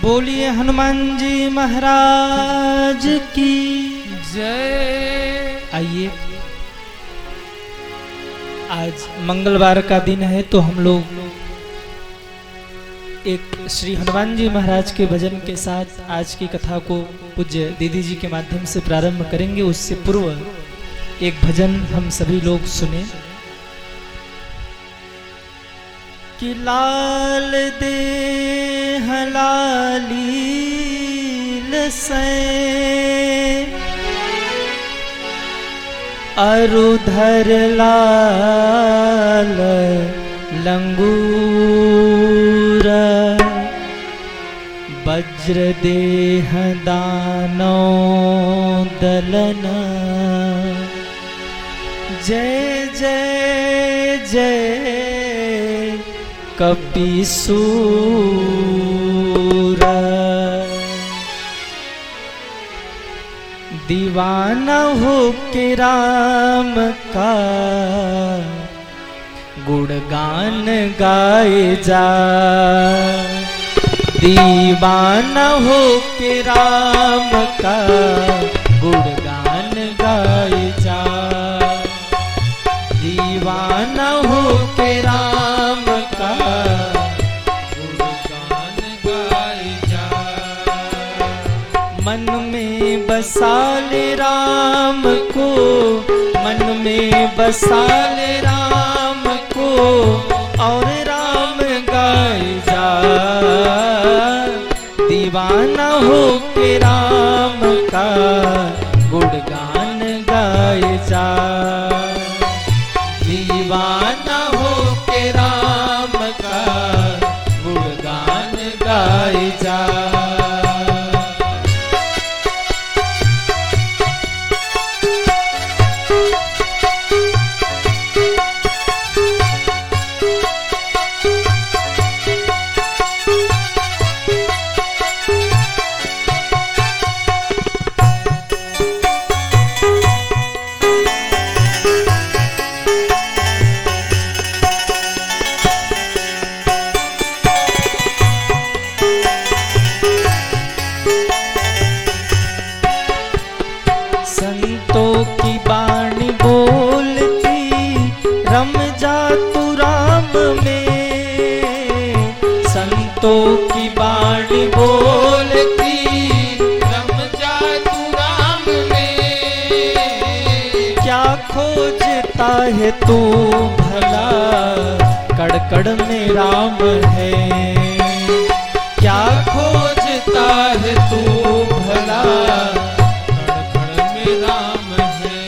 बोलिए हनुमान जी महाराज की जय। आइए, आज मंगलवार का दिन है तो हम लोग एक श्री हनुमान जी महाराज के भजन के साथ आज की कथा को पूज्य दीदी जी के माध्यम से प्रारंभ करेंगे। उससे पूर्व एक भजन हम सभी लोग सुने कि लाल दे हलाली से अरुधर लाल लंगूर वज्र देह दानो दलन जय जय जय कपीसूर। दीवाना हो के राम का गुणगान गाए जा, दीवाना हो के राम का गुणगान गाए जा, दीवाना हो के राम का गुणगान गाए जा। मन में बसा ले राम को, मन में बसा ले राम को और राम गाए जा, दीवाना हो के राम का गुणगान गाए जा, दीवाना हो के राम का गुणगान गाए जा। संतों की बाणी बोलती रम जा तू राम में, संतों की बाणी बोलती रम जा तू राम में, क्या खोजता है तू भला कड़कड़ में राम है, क्या खोजता है तू भला राम है।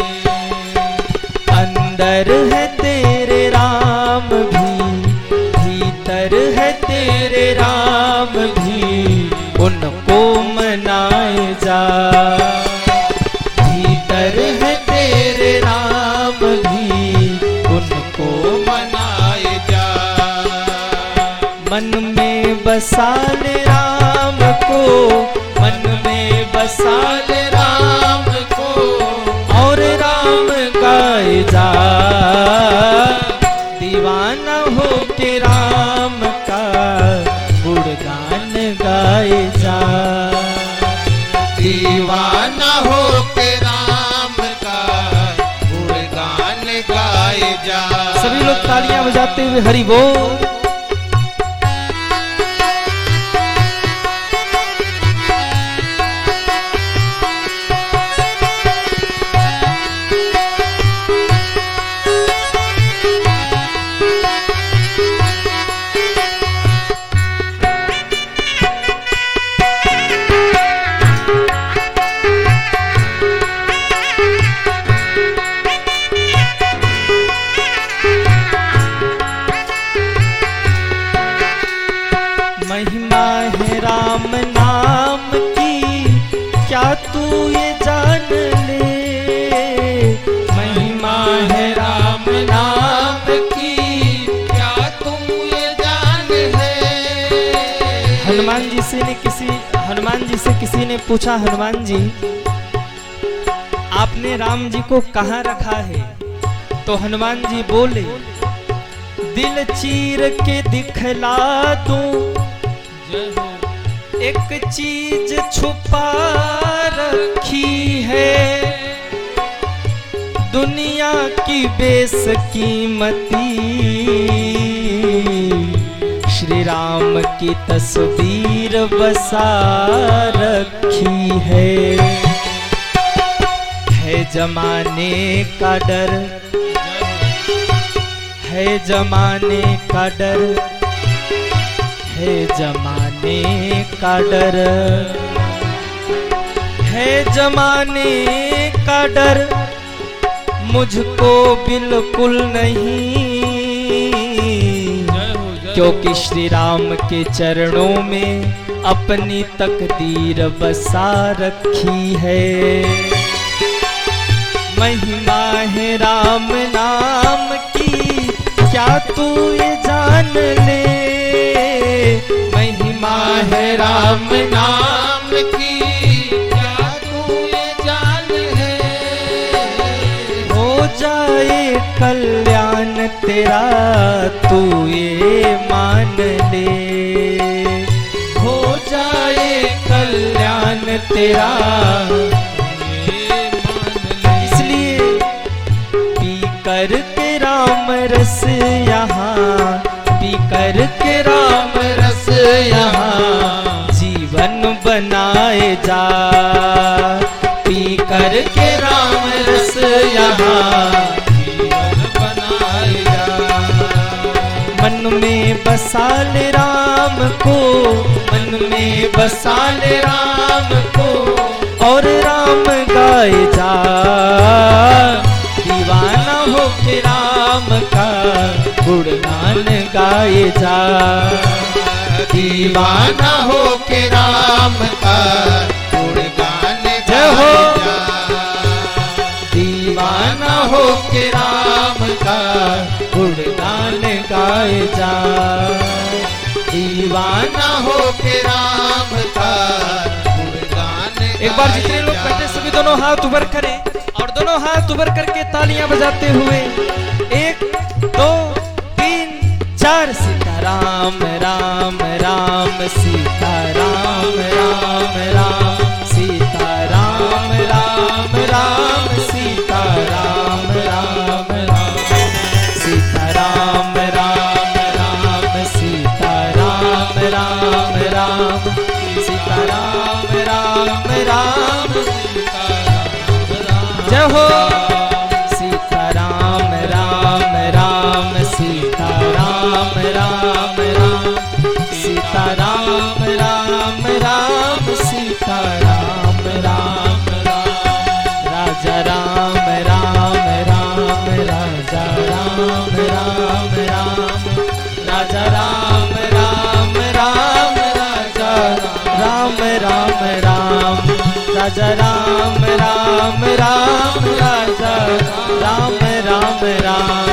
अंदर है तेरे राम भी, भीतर है तेरे राम भी, उनको मनाए जा, भीतर है तेरे राम भी, उनको मनाए जा। मन में बसा ले राम को, मन में बसा ले राम को और राम गाए जा, दीवाना हो के राम का गुणगान गाए जा, दीवाना हो के राम का गुणगान गाए जा। सभी लोग तालियां बजाते हुए हरि बोल। महिमा है राम नाम की क्या तू ये जान ले, महिमा है राम नाम की क्या तू ये जान ले। हनुमान जी से किसी ने पूछा, हनुमान जी आपने राम जी को कहाँ रखा है? तो हनुमान जी बोले, दिल चीर के दिखला दूं एक चीज छुपा रखी है, दुनिया की बेसकीमती, श्री राम की तस्वीर बसा रखी है जमाने का डर, है जमाने का डर, है जमाने का डर, है जमाने का डर, मुझको बिल्कुल नहीं, क्योंकि श्री राम के चरणों में अपनी तकदीर बसा रखी है। महिमा है राम नाम की क्या तू ये जान ले, महिमा है राम नाम की क्या तू ये जान ले, हो जाए कल्याण तेरा तू ये मान ले, हो जाए कल्याण तेरा कर के राम रस यहाँ, पी कर के राम रस यहाँ, जीवन बनाए जा, पी कर के राम रस यहाँ, जीवन बनाए जा। मन में बसा ले राम को, मन में बसा ले राम को, और राम गाए जा, दीवाना हो के राम का गुणगान गाए जा, दीवाना हो के राम का गुणगान गाए जा, दीवाना हो के राम का गुणगान गाए जा, दीवाना हो के राम का गुणगान। एक बार जितने लोग बैठे सभी दोनों हाथ ऊपर करें और दोनों हाथ ऊपर करके तालियां बजाते हुए 1 2 3 4 सीताराम राम राम सीताराम राम राम सीताराम राम राम सीताराम राम राम सीताराम राम राम सीताराम राम राम सीताराम राम राम जय हो। सीताराम राम राम सीताराम राम राम सीताराम राम राम सीताराम राम राम राजा राम राम राम राजा राम राम राम राजा राम राम राम राजा राम राम राम राजा राम राम राम राजा राम राम राम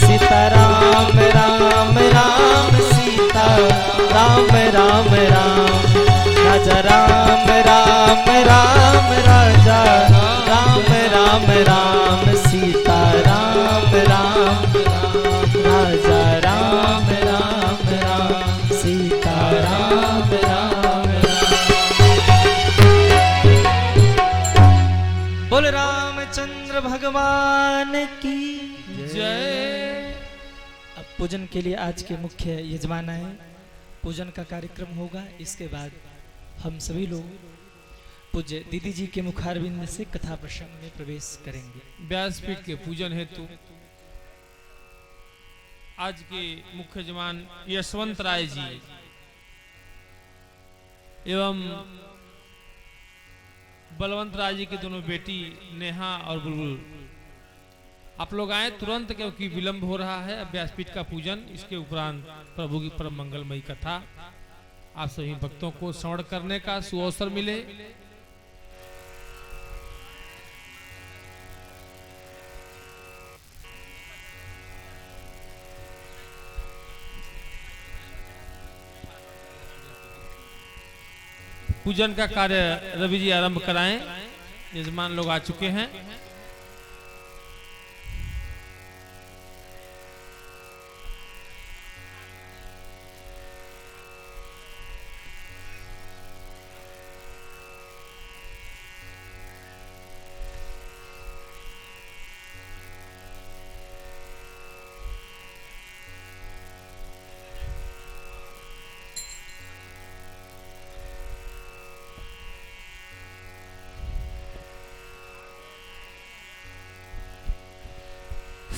सीताराम राम राम सीता राम राम राम राजा राम राम राम राजा राम राम राम सीता राम राम राजा राम राम राम सीता राम राम। बोल रामचंद्र भगवान की जय। अब पूजन के लिए आज के मुख्य यजमान आए, पूजन का कार्यक्रम होगा। इसके बाद हम सभी लोग पूज्य दीदी जी के मुखारविंद से कथा प्रसंग में प्रवेश करेंगे। व्यासपीठ के पूजन हेतु आज के मुख्य यजमान यशवंत राय जी एवं बलवंत राय जी की दोनों बेटी नेहा और बुलबुल, आप लोग आए तुरंत क्योंकि विलंब हो रहा है। अब व्यासपीठ का पूजन, इसके उपरांत प्रभु की परम मंगलमयी कथा आप सभी भक्तों को श्रवण करने का सुअवसर मिले। पूजन का कार्य रवि जी आरंभ कराएं, यजमान लोग आ चुके हैं।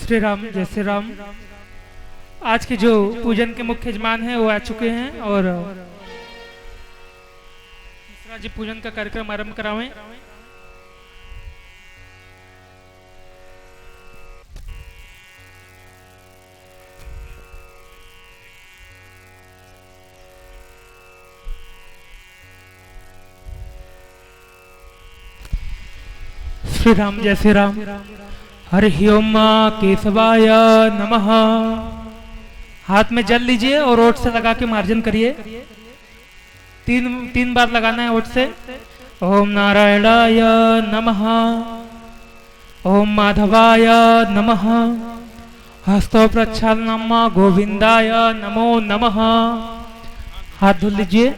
श्री राम, जय श्री राम। आज के जो पूजन के मुख्य यजमान हैं वो आ चुके हैं और मिश्रा जी पूजन का कार्यक्रम आरंभ करावें। श्री राम, जय श्री राम। हरि ओम केशवाय नमः। हाथ में जल लीजिए और ओठ से लगा के मार्जन करिए। तीन बार लगाना है ओठ से। ओम नारायणाय नमः, ओम माधवाय नमः, हस्तो प्रक्षालनम गोविंदाय नमो नमः। हाथ धुल लीजिए,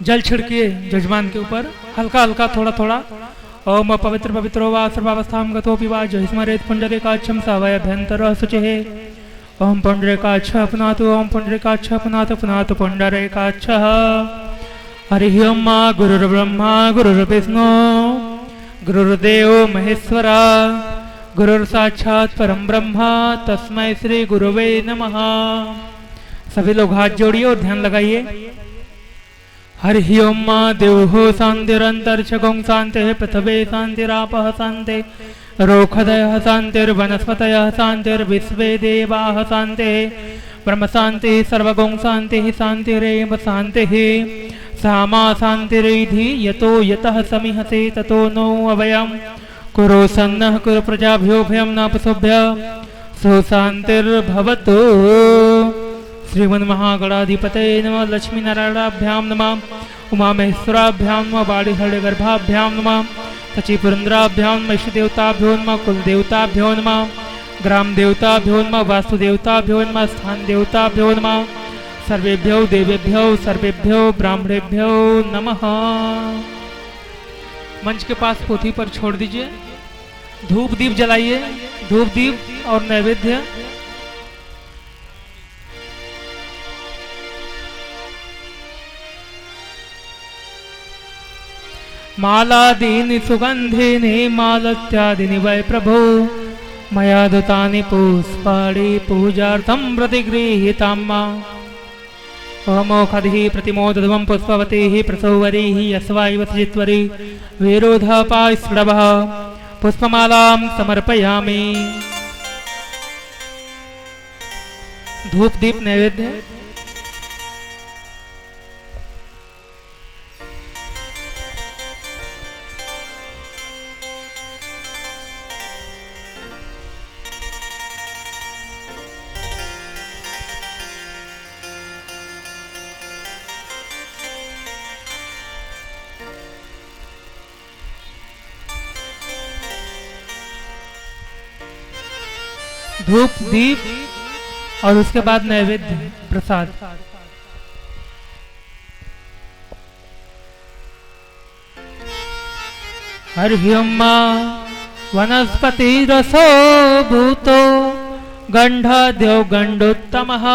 जल छिड़किए जजमान के ऊपर, हल्का हल्का थोड़ा थोड़ा। ओम पवित्र पवित्रो वा सर्वावस्थां गतोऽपि वा जो स्मरेत् पुण्डरीकाक्षं स वै अभ्यन्तरः शुचिः। ओम पुण्डरीकाक्षः पुनातु, ओम पुण्डरीकाक्षः पुनातु पुनातु पुण्डरीकाक्षः। हरि ओम गुरुर्ब्रह्मा गुरुर्विष्णु गुरुर्देवो महेश्वरा गुरुर्साक्षात् परम ब्रह्म तस्मै श्री गुरुवे नमः। सभी लोग हाथ जोड़िए और ध्यान लगाइए। हरि ओम देवो शांतिरंतरिक्षगं शांतिः पृथ्वी शांतिरापः शांति रोखदयः शांतिर्वनस्पतयः शांतिर्विश्वे देवाः शांतिः ब्रह्म शांतिः सर्वगं शांतिः शांतिरेव शांतिः सामा शांतिरिधि यतो यतः समिहते ततो नो अभयं कुरु सन्नः कुरु प्रजाभ्यो भयं न पशुभ्यः सुशांतिर्भवतु। श्रीमन् महागणाधिपते नमः। लक्ष्मी नारायणाभ्यां नमः। उमा महेश्वराभ्यां नमः। बाड़ीहरे गर्भाभ्यां नमः। सचिपुरंद्राभ्यां नमः। इष्टदेवताभ्यो नमः। कुलदेवताभ्यो नमः। ग्राम देवताभ्यो नमः। वास्तुदेवताभ्यो नमः। स्थान देवताभ्यो नमः। सर्वेभ्यो देवेभ्यो सर्वेभ्यो ब्राह्मणेभ्यो नमः। मंच के पास पोथी पर छोड़ दीजिए। धूप दीप जलाइए, धूप दीप और नैवेद्य। मालादीनि सुगंधिनि मालत्यादीनि वै प्रभो मया दत्तानि पुष्पाणि पूजार्थं प्रतिगृहीतां मा। ओमोखदिः प्रतिमोदध्वं पुष्पवतीः प्रसौवरीः यस्वायव सजित्वरी विरोधपायश्रवः पुष्पमालां समर्पयामि। धूप दीप नैवेद्य। धूप दीप और उसके बाद नैवेद्य प्रसाद। हरि ओम वनस्पति रसो भूतो गंधद्यो गंडोत्तमः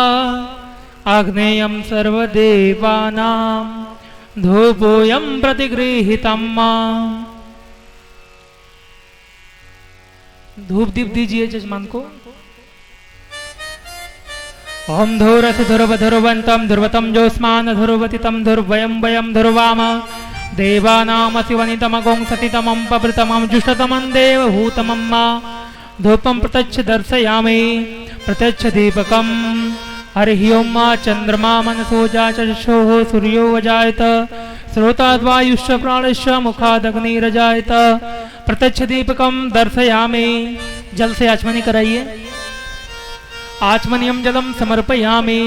आग्नेयं सर्वदेवानां धूपोऽयं प्रतिगृहीतं मा। धूप दीप दीजिए जजमान को। ओम धूरस ध्रुव ध्रुवंतम ध्रुवतम जोस्मान ध्रुवति तम ध्रुवयम वयम ध्रुवाम देवानाम शिवनितम गों सतितमं पवृतमं जुष्टतमं देवभूतमं मा। धूपं प्रत्यक्ष दर्शयामि प्रत्यक्ष दीपकम्। हरि ओम चंद्रमा मनसो जाचक्षुः सूर्यो अजायत श्रोताद्वायुश्च प्राणश्च मुखादग्निरजायत प्रत्यक्ष दीपकं दर्शयामि। जल से आचमनी कराइए। आचमनियम जलम समर्पयामि।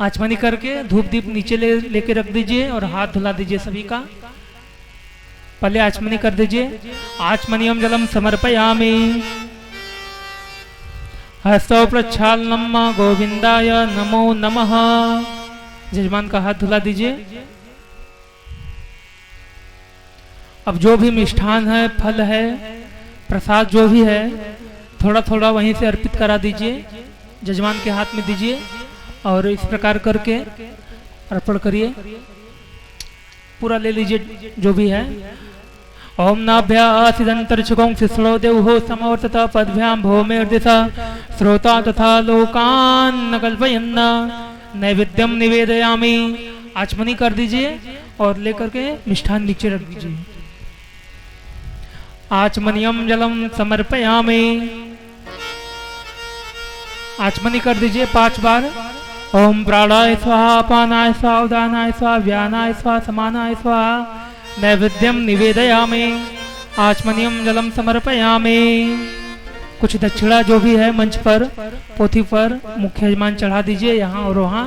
आचमनी करके धूप दीप नीचे लेके रख दीजिए और हाथ धुला दीजिए सभी का। पहले आचमनी कर दीजिए। आचमनियम जलम समर्पयामि। हस्तो प्रक्षालनम गोविंदाय नमो नमः। जजमान का हाथ धुला दीजिए। अब जो भी मिष्ठान है, फल है, प्रसाद जो भी है थोड़ा थोड़ा वहीं से अर्पित करा दीजिए, जजमान के हाथ में दीजिए और इस प्रकार करके अर्पण करिए। पूरा ले लीजिए जो भी है। ओम नाभ्यासिदंतर्चुकों शिश्लो देवो समवर्तता पदभ्यां भौमेर्दिशा श्रोता तथा लोकान् न कल्पयन्न नैवेद्यम निवेदयामि। आचमनी कर दीजिए और लेकर के मिष्ठान नीचे रख दीजिए। आचमनियम जलम समर्पयामि। आचमनी कर दीजिए 5 बार। ओम प्राणाय स्वाहा, अपानाय स्वाहा, उदानाय स्वाहा, व्यानाय स्वाहा, समानाय स्वाहा। नैवेद्यम निवेदयामि। आचमनियम जलम समर्पयामि। कुछ दक्षिणा जो भी है मंच पर पोथी पर मुख्य यजमान चढ़ा दीजिए यहाँ और वहाँ।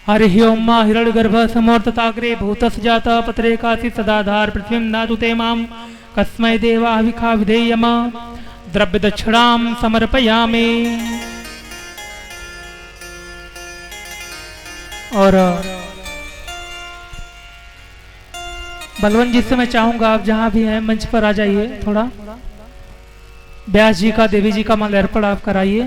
हरि ओम हिरण्यगर्भ समोर्तताग्रे भूतस जाता पत्रे कासी सदाधार पृथ्वी नातु ते माम कस्मै देवा हविखा विधेयम। द्रव्य दक्षिणाम समर्पयामि। और बलवंत जी से मैं चाहूंगा आप जहां भी हैं मंच पर आ जाइए। थोड़ा व्यास जी का, देवी जी का माल अर्पण आप कराइए।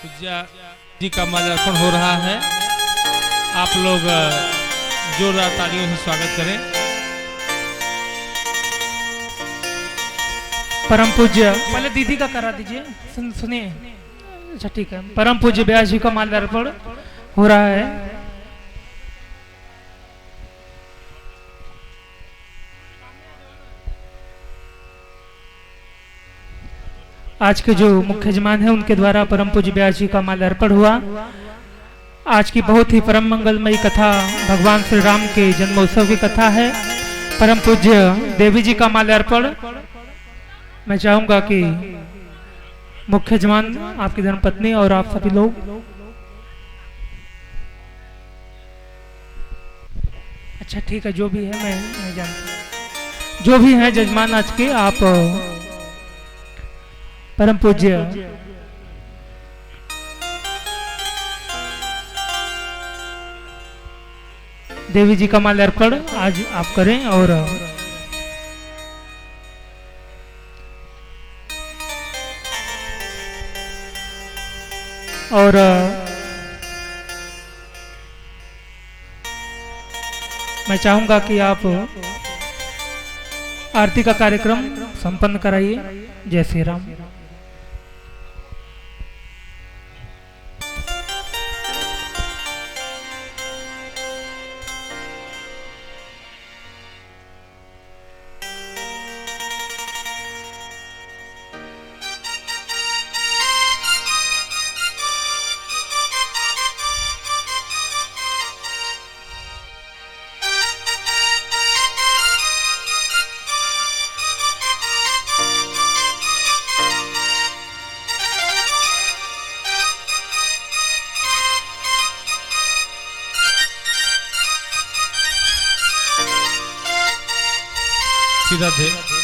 पूज्य जी का माल्यार्पण हो रहा है। आप लोग जोरदार तालियों से स्वागत करें। परम पूज्य, पहले दीदी का करा दीजिए। सुनिए। अच्छा ठीक है। परम पूज्य व्यास जी का माल्यार्पण हो रहा है। आज के जो मुख्य यजमान है उनके द्वारा परम पूज्य व्यास जी का माल्यार्पण हुआ। आज की बहुत ही परम मंगलमयी कथा भगवान श्री राम के जन्मोत्सव की कथा है। परम पूज्य देवी जी का माल्यार्पण मैं चाहूंगा कि मुख्य यजमान, आपकी धर्मपत्नी और आप सभी लोग। अच्छा ठीक है, जो भी है मैं जानता। जो भी है यजमान आज के, आप परम पूज्य देवी जी का माल्यार्पण आज आप करें। और मैं चाहूंगा कि आप आरती का कार्यक्रम संपन्न कराइए। जय श्री राम।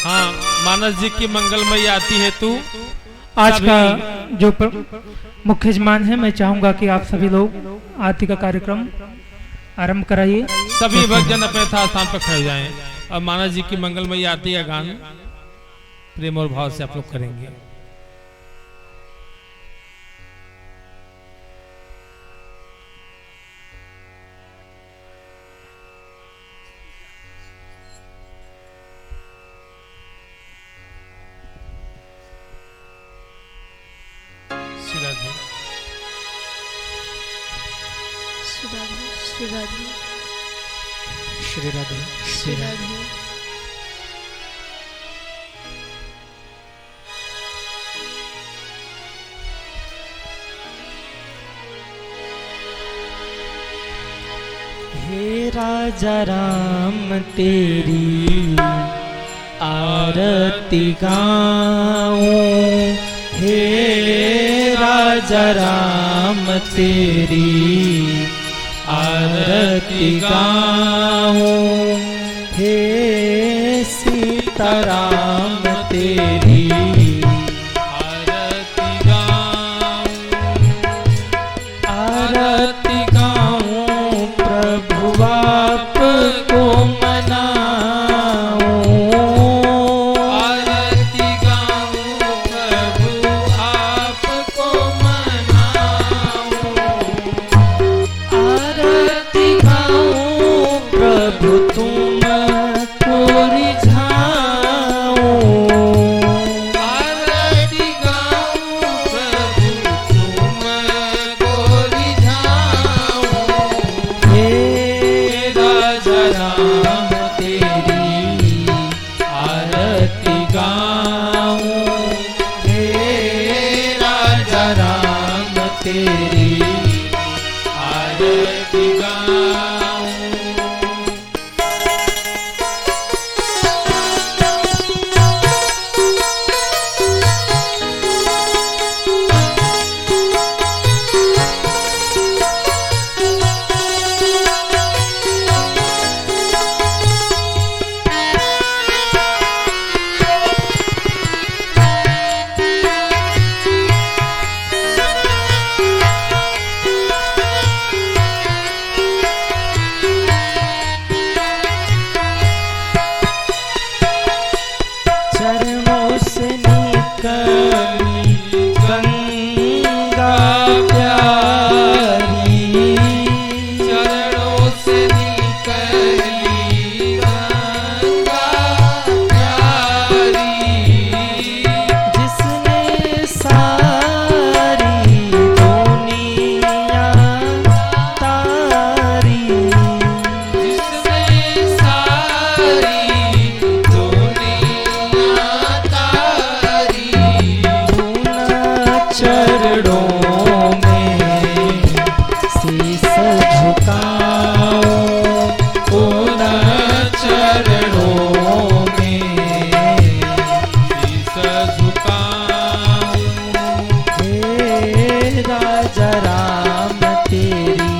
हाँ, मानस जी की मंगलमयी आती है तू। आज का जो मुख्य यजमान है, मैं चाहूंगा कि आप सभी लोग आरती का कार्यक्रम आरंभ कराइए। सभी भक्तजन अपने स्थान पर खड़े जाएं और मानस जी की मंगलमयी आरती का गान प्रेम और भाव से आप लोग करेंगे। श्री राधे, श्री राधे, श्री राधे। हे राजा राम तेरी आरती गाऊं, हे राजा राम तेरी आरती गाऊं, हे सीताराम तेरी आरती गाऊं, आरती गाऊं। तेरी आरती गाऊं। चरणों से निकली गंगा प्यारी, चरणों से निकली गंगा प्यारी, जिसने सारी दुनिया तारी, जिसने सारी दुनिया तारी, चरणों में शीस झुकाओ, उन्हीं चरणों में शीस झुकाऊं। हे राजा राम तेरी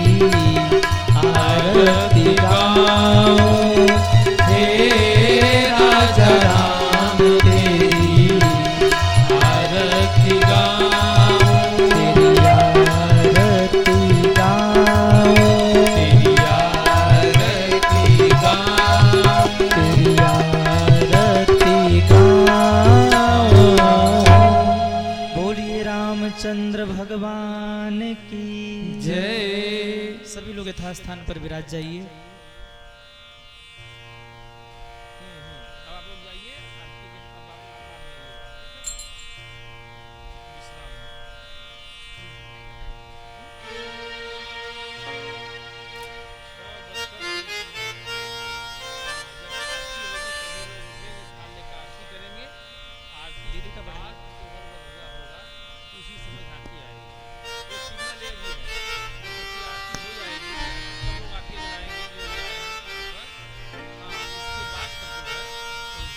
आरती गाऊं, हे राजा राम तेरी आरती गाऊं, तेरी आरती गाऊं, तेरी आरती गाऊं। तेरी आरती गाऊं। बोलिए रामचंद्र भगवान की जय। सभी लोग यथा स्थान पर विराज जाइए। अब आप लोग जाइए आरती के अब आप आराम करिएगा, विश्राम में। आरती का बाद ओवर होगा, उसी समय झांकी आएगी। एक सिग्नल ये भी है, जैसे आरती हो जाएगी, सब लोग आरती लगाएंगे, जो लगाएंगे, हाँ, उसके बाद सब जो है, हाँ, अभी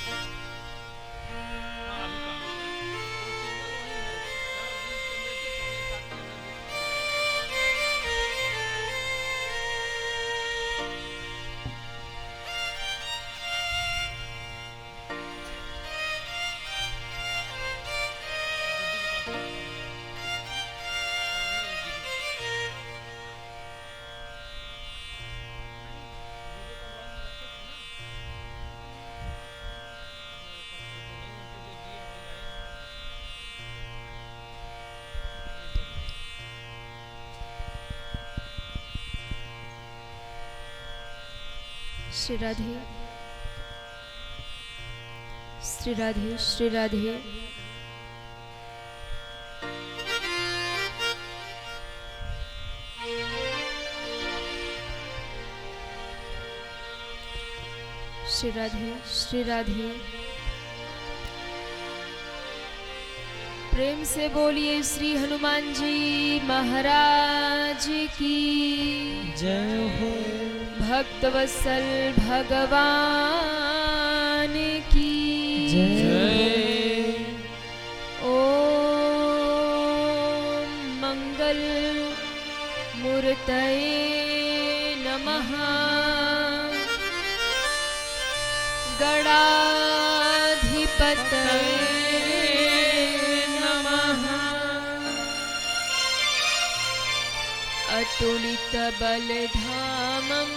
काम हो जाएगा। वो सिग्नल वही है, सब दिन से लेके पौने 7 बजे तक। श्री राधे, श्री राधे, श्री राधे। श्री राधे, श्री राधे। प्रेम से बोलिए श्री हनुमान जी महाराज की जय हो। भक्तवत्सल भगवान की जय। ओम मंगल मूर्तये नमः। गणाधिपतये नमः। अतुलित बलधामम्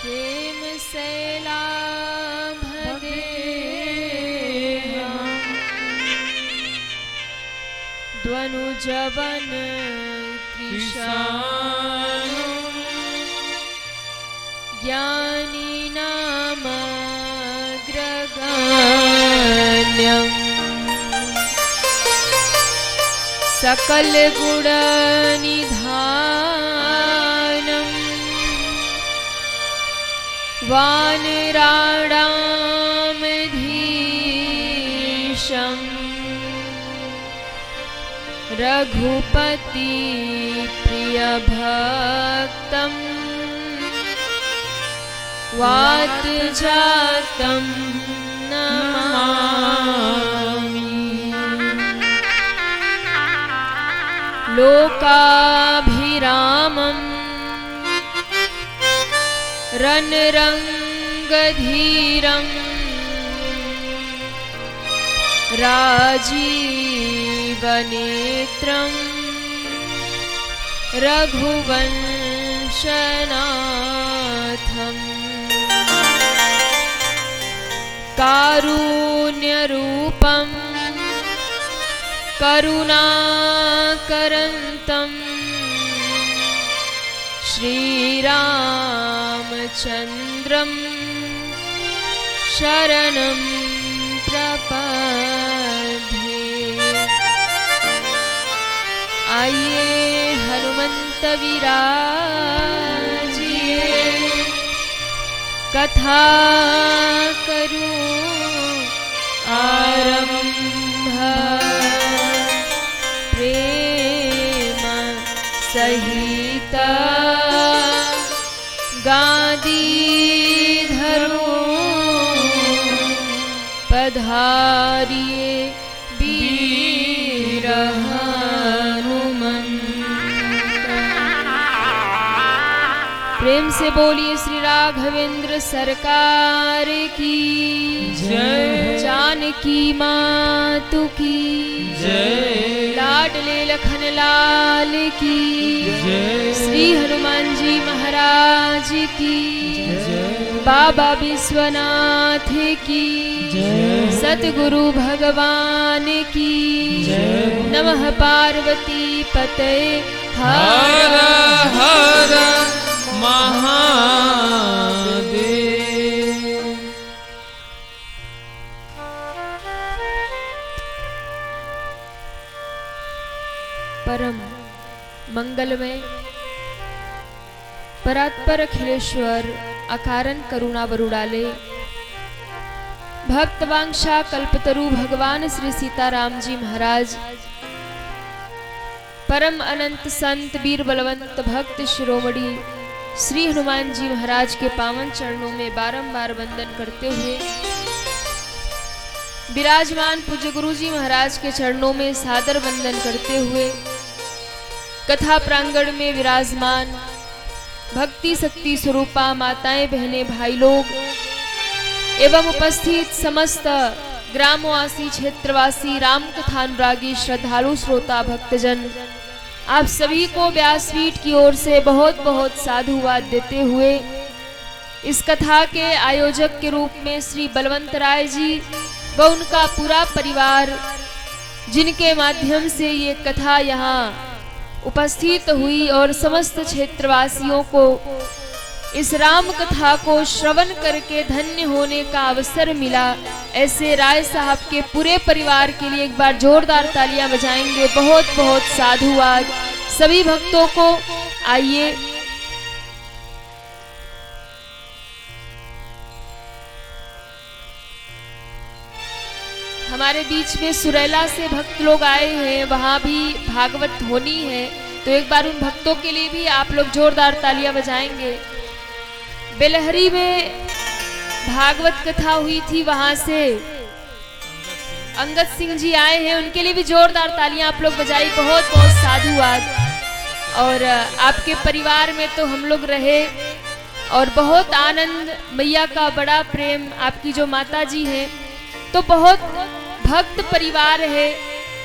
हेम शैलाभदेहम् द्वनुजवन कृशानु ज्ञानिनामग्रगण्यम् सकल गुण निधानम् वानराणामधीशम् रघुपति प्रिय भक्तम वात जातम नमामि। लोकाभिरामं रणरंगधीरं राजीवनेत्रं रघुवंशनाथम् कारुण्यरूपं करुणाकरन्तं श्रीरामचन्द्रं शरणं प्रपद्ये। आइए हनुमंत विराजिए, कथा करूं आरंभ। प्रेम सहित गांधीधरूं पधारिए वीर हनुमंत। प्रेम से बोलिए श्री राघवेंद्र सरकार की जय। जानकी मातु की जय। लाडले लखन लाल की जय। श्री हनुमान जी महाराज की जय। बाबा विश्वनाथ की जय। सतगुरु भगवान की जय। नमः पार्वती पते हर हर महादेव। परम मंगलमय परात्पर अखिलेश्वर अकारण करुणा बरुड़ाले भक्त वांछा कल्पतरु भगवान श्री सीताराम जी महाराज परम अनंत संत वीर बलवंत भक्त शिरोमणि श्री हनुमान जी महाराज के पावन चरणों में बारंबार वंदन करते हुए विराजमान पूज्य गुरु जी महाराज के चरणों में सादर वंदन करते हुए कथा प्रांगण में विराजमान भक्ति शक्ति स्वरूपा माताएं बहनें भाई लोग एवं उपस्थित समस्त ग्रामवासी क्षेत्रवासी राम कथा अनुरागी श्रद्धालु श्रोता भक्तजन आप सभी को व्यासपीठ की ओर से बहुत बहुत साधुवाद देते हुए इस कथा के आयोजक के रूप में श्री बलवंत राय जी व उनका पूरा परिवार जिनके माध्यम से ये कथा यहाँ उपस्थित हुई और समस्त क्षेत्रवासियों को इस राम कथा को श्रवण करके धन्य होने का अवसर मिला, ऐसे राय साहब के पूरे परिवार के लिए एक बार जोरदार तालियां बजाएंगे। बहुत बहुत साधुवाद सभी भक्तों को। आइए हमारे बीच में सुरैला से भक्त लोग आए हैं, वहां भी भागवत होनी है, तो एक बार उन भक्तों के लिए भी आप लोग जोरदार तालियां बजाएंगे। बेलहरी में भागवत कथा हुई थी, वहां से अंगद सिंह जी आए हैं, उनके लिए भी जोरदार तालियां आप लोग बजाई। बहुत बहुत साधुवाद। और आपके परिवार में तो हम लोग रहे और बहुत आनंद, मैया का बड़ा प्रेम, आपकी जो माता जी हैं तो बहुत भक्त परिवार है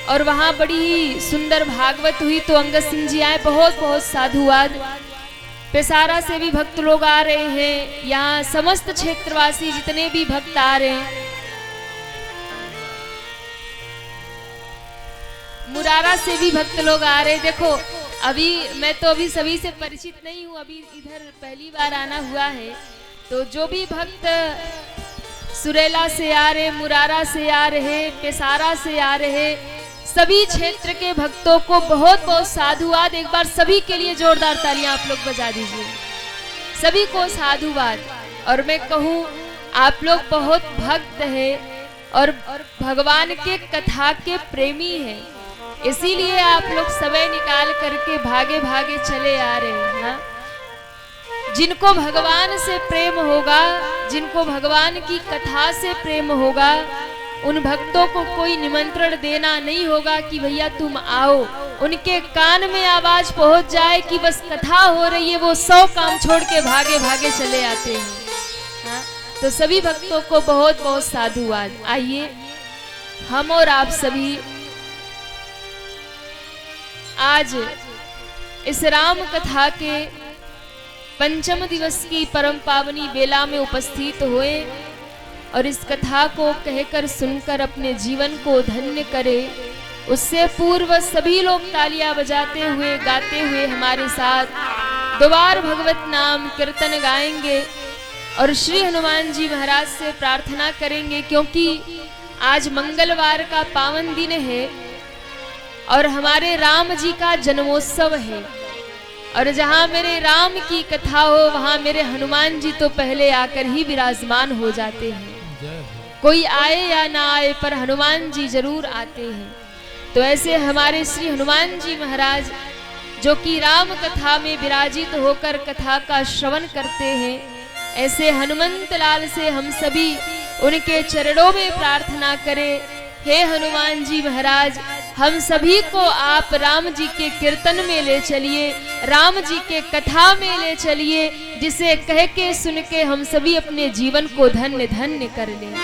और वहाँ बड़ी ही सुंदर भागवत हुई, तो अंगद सिंह जी आए। बहुत बहुत साधुवाद। पेसारा से भी भक्त लोग आ रहे हैं, यहाँ समस्त क्षेत्रवासी जितने भी भक्त आ रहे हैं। मुरारा से भी भक्त लोग आ रहे हैं। देखो अभी मैं तो अभी सभी से परिचित नहीं हूँ, अभी इधर पहली बार आना हुआ है, तो जो भी भक्त सुरेला से आ रहे, मुरारा से आ रहे, पेसारा से आ रहे, सभी क्षेत्र के भक्तों को बहुत बहुत साधुवाद। एक बार सभी के लिए जोरदार तालियां आप लोग बजा दीजिए, सभी को साधुवाद। और मैं कहूँ आप लोग बहुत भक्त हैं और भगवान के कथा के प्रेमी हैं। इसीलिए आप लोग समय निकाल करके भागे भागे चले आ रहे हैं। हाँ? जिनको भगवान से प्रेम होगा, जिनको भगवान की कथा से प्रेम होगा, उन भक्तों को कोई निमंत्रण देना नहीं होगा कि भैया तुम आओ। उनके कान में आवाज पहुंच जाए कि बस कथा हो रही है, वो 100 काम छोड़ के भागे भागे चले आते हैं। हाँ? तो सभी भक्तों को बहुत बहुत साधुवाद। आइए हम और आप सभी आज इस राम कथा के पंचम दिवस की परम पावनी बेला में उपस्थित हुए और इस कथा को कहकर सुनकर अपने जीवन को धन्य करे। उससे पूर्व सभी लोग तालियां बजाते हुए गाते हुए हमारे साथ दोबार भगवत नाम कीर्तन गाएंगे और श्री हनुमान जी महाराज से प्रार्थना करेंगे, क्योंकि आज मंगलवार का पावन दिन है और हमारे राम जी का जन्मोत्सव है। और जहाँ मेरे राम की कथा हो वहाँ मेरे हनुमान जी तो पहले आकर ही विराजमान हो जाते हैं। कोई आए या ना आए पर हनुमान जी जरूर आते हैं। तो ऐसे हमारे श्री हनुमान जी महाराज जो कि राम कथा में विराजित होकर कथा का श्रवण करते हैं, ऐसे हनुमंत लाल से हम सभी उनके चरणों में प्रार्थना करें, हे हनुमान जी महाराज हम सभी को आप राम जी के कीर्तन में ले चलिए, राम जी के कथा में ले चलिए, जिसे कह के सुन के हम सभी अपने जीवन को धन्य धन्य कर लें।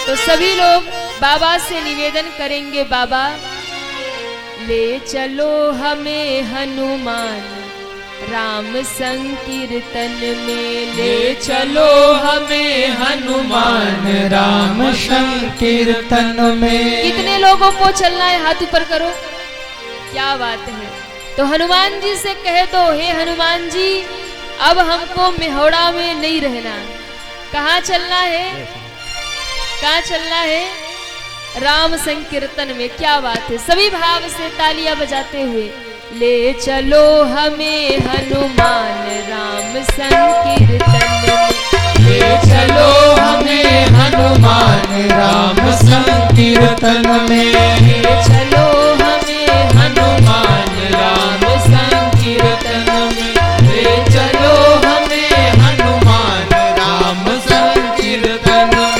तो सभी लोग बाबा से निवेदन करेंगे, बाबा ले चलो हमें हनुमान राम संकीर्तन में, ले चलो हमें हनुमान राम संकीर्तन में। कितने लोगों को चलना है हाथ ऊपर करो। क्या बात है। तो हनुमान जी से कह दो, हे हनुमान जी अब हमको मेहौड़ा में नहीं रहना। कहाँ चलना है, कहाँ चलना है, राम संकीर्तन में। क्या बात है। सभी भाव से तालियां बजाते हुए ले चलो हमें हनुमान राम संकीर्तन में, ले चलो हमें हनुमान राम संकीर्तन में, ले चलो हमें हनुमान राम संकीर्तन में, ले चलो हमें हनुमान राम संकीर्तन में।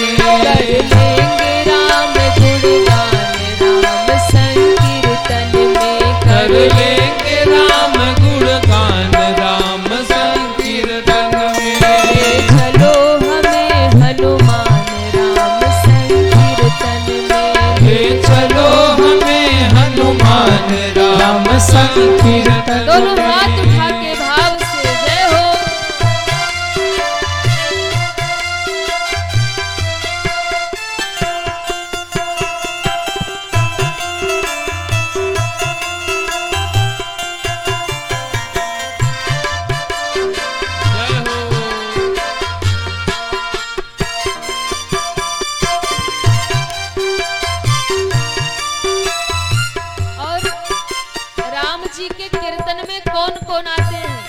कर लेंगे राम गुणगान राम संकीर्तन में, कर लेंगे राम गुणगान राम संकीर्तन में, ले चलो हमें हनुमान राम संकीर्तन में, ले चलो हमें हनुमान राम संकीर्तन दोनों में। हाथ उठा के भाव से जय हो। और राम जी के कीर्तन में कौन कौन आते हैं?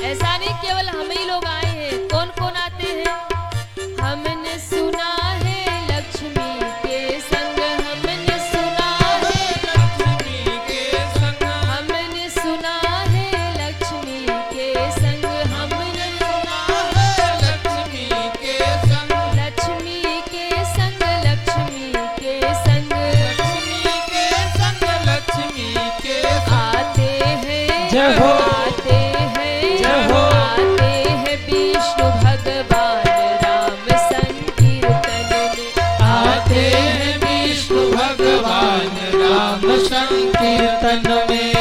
ऐसा नहीं केवल हम ही लोग आए हैं, कौन कौन आते हैं? हमने सुना है लक्ष्मी के संग, हमने सुना है लक्ष्मी के संग, हमने सुना है लक्ष्मी के संग, हमने सुना लक्ष्मी के संग, लक्ष्मी के संग, लक्ष्मी के संग लक्ष्मी के संग, लक्ष्मी के संग। आते हैं, जय हो। आते हैं, जय हो। आते हैं विष्णु भगवान राम संकीर्तन में, आते हैं विष्णु भगवान राम संकीर्तन में।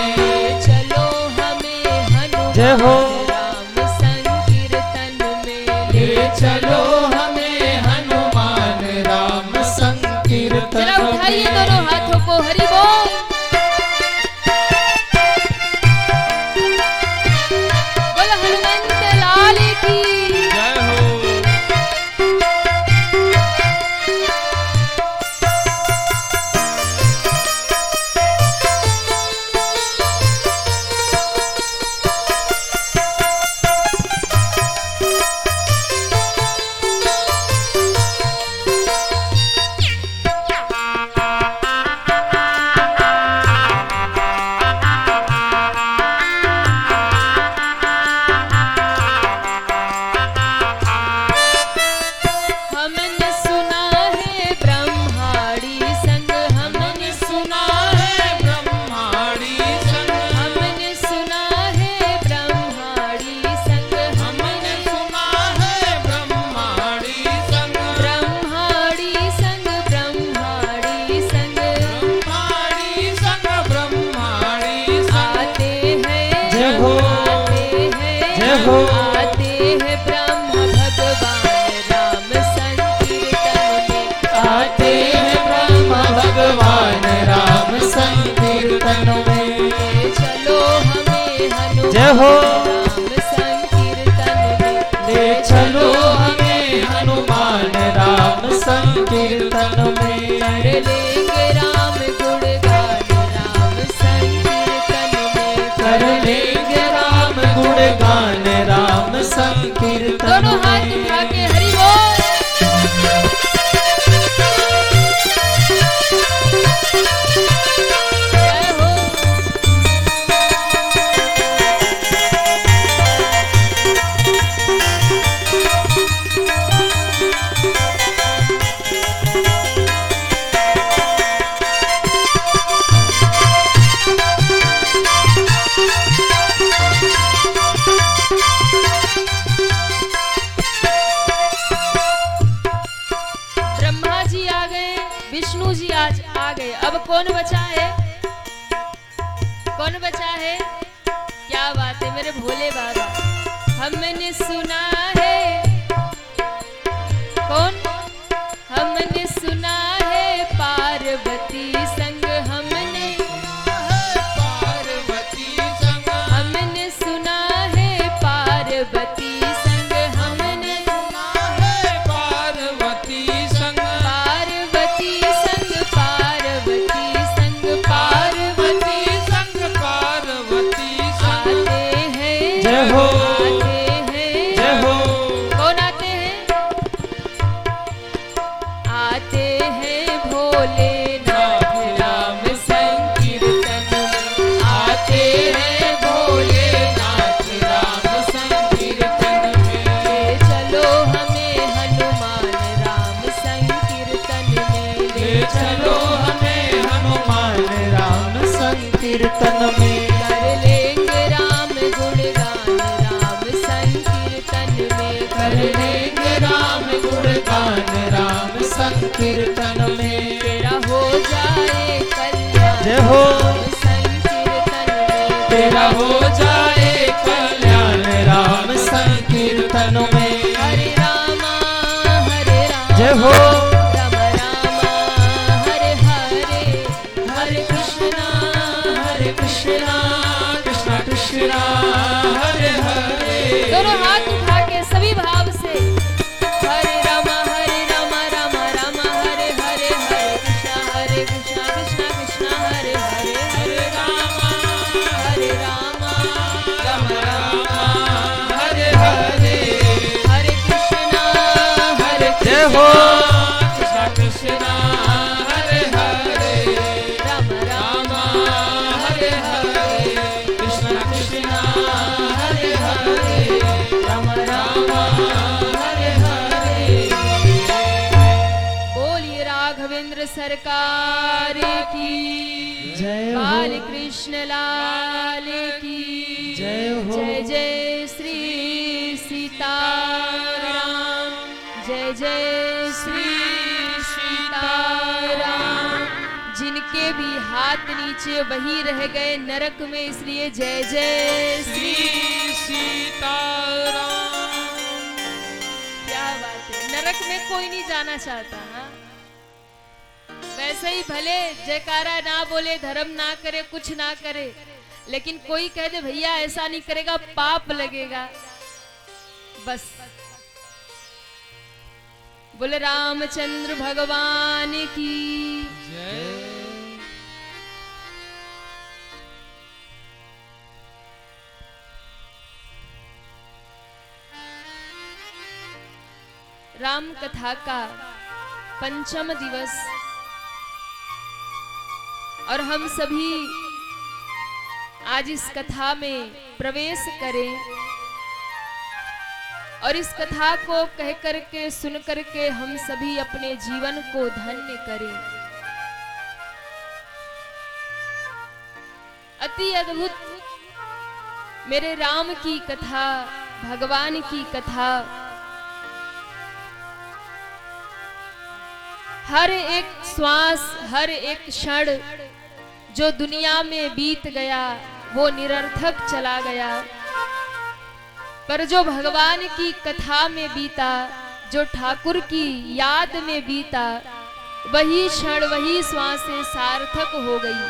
चलो हमें जय हो। हनुमान राम संकीर्तन में, ले चलो हमें हनुमान राम जरा संकीर्तन उठाइए में। दोनों हाथों को, हरि बोल। बोलो हनुमंत लाल की। जय हो। हो आते हैं ब्रह्म भगवान राम संकीर्तन में, आते हैं ब्रह्म भगवान राम संकीर्तन में। ले चलो हमें हनुमान जय हो राम संकीर्तन में, ले चलो हमें हनुमान राम संकीर्तन में। कर लेंगे राम गुणगान राम संकीर्तन में, कर लेंगे राम गुणगान राम संकीर्तन दोनों हाथ में। उठा के हरि बोल। जय हो। ब्रह्मा जी आ गए, विष्णु जी आज आ गए, अब कौन बचा है? कौन बचा है? क्या बात है मेरे भोले बाबा। हमने सुना है, कौन? हमने सुना है पार्वती संग, हमने पार्वती संग, हमने सुना है पार्वती संग, हमने पार्वती संग, पार्वती संग, पार्वती संग, पार्वती संग पार्वती संग। आते हैं, जय हो आते हैं, जय हो कौन आते हैं? आते हैं भोलेनाथ राम संकीर्तन में, आते हैं भोलेनाथ राम संकीर्तन में। ले चलो हमें हनुमान राम संकीर्तन में, ले चलो हमें हनुमान राम संकीर्तन में। कर लेंगे राम गुणगान राम संकीर्तन में, कर लेंगे राम गुणगान राम संकीर्तन में। तेरा हो जाए कल्याण जय हो राम संकीर्तन में, तेरा हो जाए कल्याण राम संकीर्तन में। हरे रामा हरे रामा, जय हो राम रामा हरे हरे, हरे कृष्णा हरे कृष्णा कृष्णा कृष्णा हरे हरे। दोनों हाथ उठा के सभी भाव से हरे रामा रामा रामा हरे हरे, हरे कृष्णा कृष्णा कृष्णा हरे हरे, हरे रामा राम रामा हरे हरे। हरे कृष्णा हरे जय हो कृष्णा कृष्णा हरे हरे। राम रामा हरे हरे। कृष्णा कृष्णा हरे हरे। राम रामा हरे हरे। बोलिए राघवेंद्र सरकार की जय हो बाल कृष्ण लाल की जय हो जय जय श्री सीताराम, जय जय श्री सीताराम। जिनके भी हाथ नीचे वही रह गए नरक में, इसलिए जय जय श्री सीताराम। क्या बात है, नरक में कोई नहीं जाना चाहता। हाँ, वैसे ही भले जयकारा ना बोले, धर्म ना करे, कुछ ना करे, लेकिन कोई कह दे भैया ऐसा नहीं करेगा पाप लगेगा, बस। बोले रामचंद्र भगवान की राम कथा का पंचम दिवस और हम सभी आज इस कथा में प्रवेश करें और इस कथा को कह करके सुन करके हम सभी अपने जीवन को धन्य करें। अति अद्भुत मेरे राम की कथा, भगवान की कथा, हर एक श्वास, हर एक क्षण जो दुनिया में बीत गया वो निरर्थक चला गया, पर जो भगवान की कथा में बीता, जो ठाकुर की याद में बीता, वही क्षण वही श्वासें सार्थक हो गई।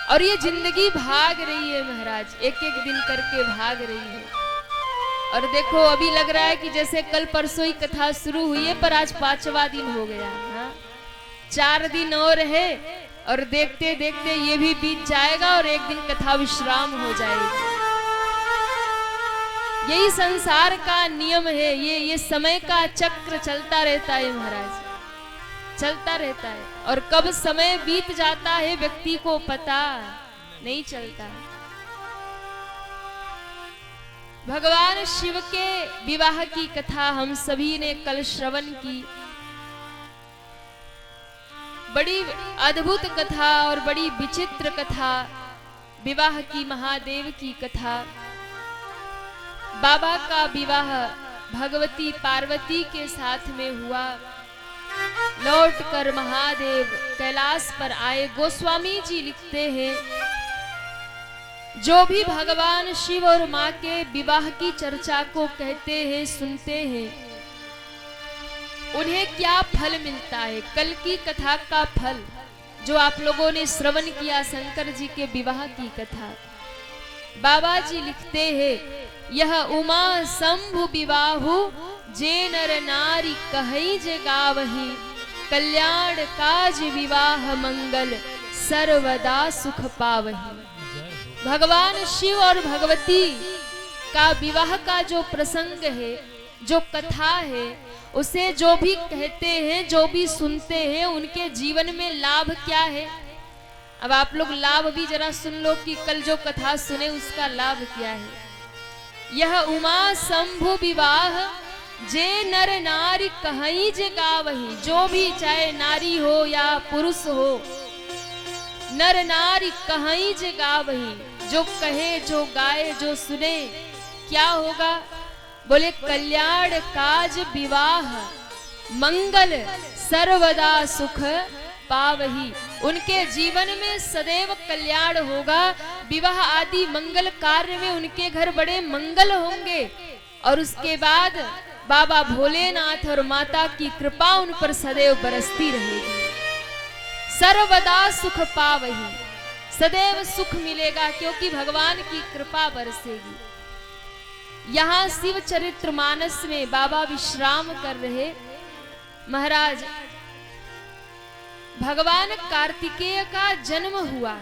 और ये जिंदगी भाग रही है महाराज, एक एक दिन करके भाग रही है। और देखो अभी लग रहा है कि जैसे कल परसों ही कथा शुरू हुई है, पर आज 5वां दिन हो गया। हाँ? 4 दिन और है और देखते देखते ये भी बीत जाएगा और एक दिन कथा विश्राम हो जाएगी। यही संसार का नियम है, ये समय का चक्र चलता रहता है महाराज, चलता रहता है। और कब समय बीत जाता है व्यक्ति को पता नहीं चलता है। भगवान शिव के विवाह की कथा हम सभी ने कल श्रवण की। बड़ी अद्भुत कथा और बड़ी विचित्र कथा, विवाह की, महादेव की कथा। बाबा का विवाह भगवती पार्वती के साथ में हुआ। लौटकर महादेव कैलाश पर आए। गोस्वामी जी लिखते हैं, जो भी भगवान शिव और मां के विवाह की चर्चा को कहते हैं, सुनते हैं, उन्हें क्या फल मिलता है। कल की कथा का फल जो आप लोगों ने श्रवण किया, शंकर जी के विवाह की कथा, बाबा जी लिखते हैं, यह उमा शंभु विवाहु जे नर नारी कहई जे गावही, कल्याण काज विवाह मंगल सर्वदा सुख पावही। भगवान शिव और भगवती का विवाह का जो प्रसंग है, जो कथा है, उसे जो भी कहते हैं, जो भी सुनते हैं, उनके जीवन में लाभ क्या है। अब आप लोग लाभ भी जरा सुन लो कि कल जो कथा सुने उसका लाभ क्या है। यह उमा शंभु विवाह जे नर नारी कहई जे गावही, जो भी चाहे नारी हो या पुरुष हो, नर नारी कहई जे गावही, जो कहे, जो गाए, जो सुने, क्या होगा। बोले कल्याण काज विवाह मंगल सर्वदा सुख पावही। उनके जीवन में सदैव कल्याण होगा। विवाह आदि मंगल कार्य में उनके घर बड़े मंगल होंगे। और उसके बाद बाबा भोलेनाथ और माता की कृपा उन पर सदैव बरसती रहेगी। सर्वदा सुख पावही, सदैव सुख मिलेगा क्योंकि भगवान की कृपा बरसेगी। यहाँ शिव चरित्र मानस में बाबा विश्राम कर रहे। महाराज, भगवान कार्तिकेय का जन्म हुआ।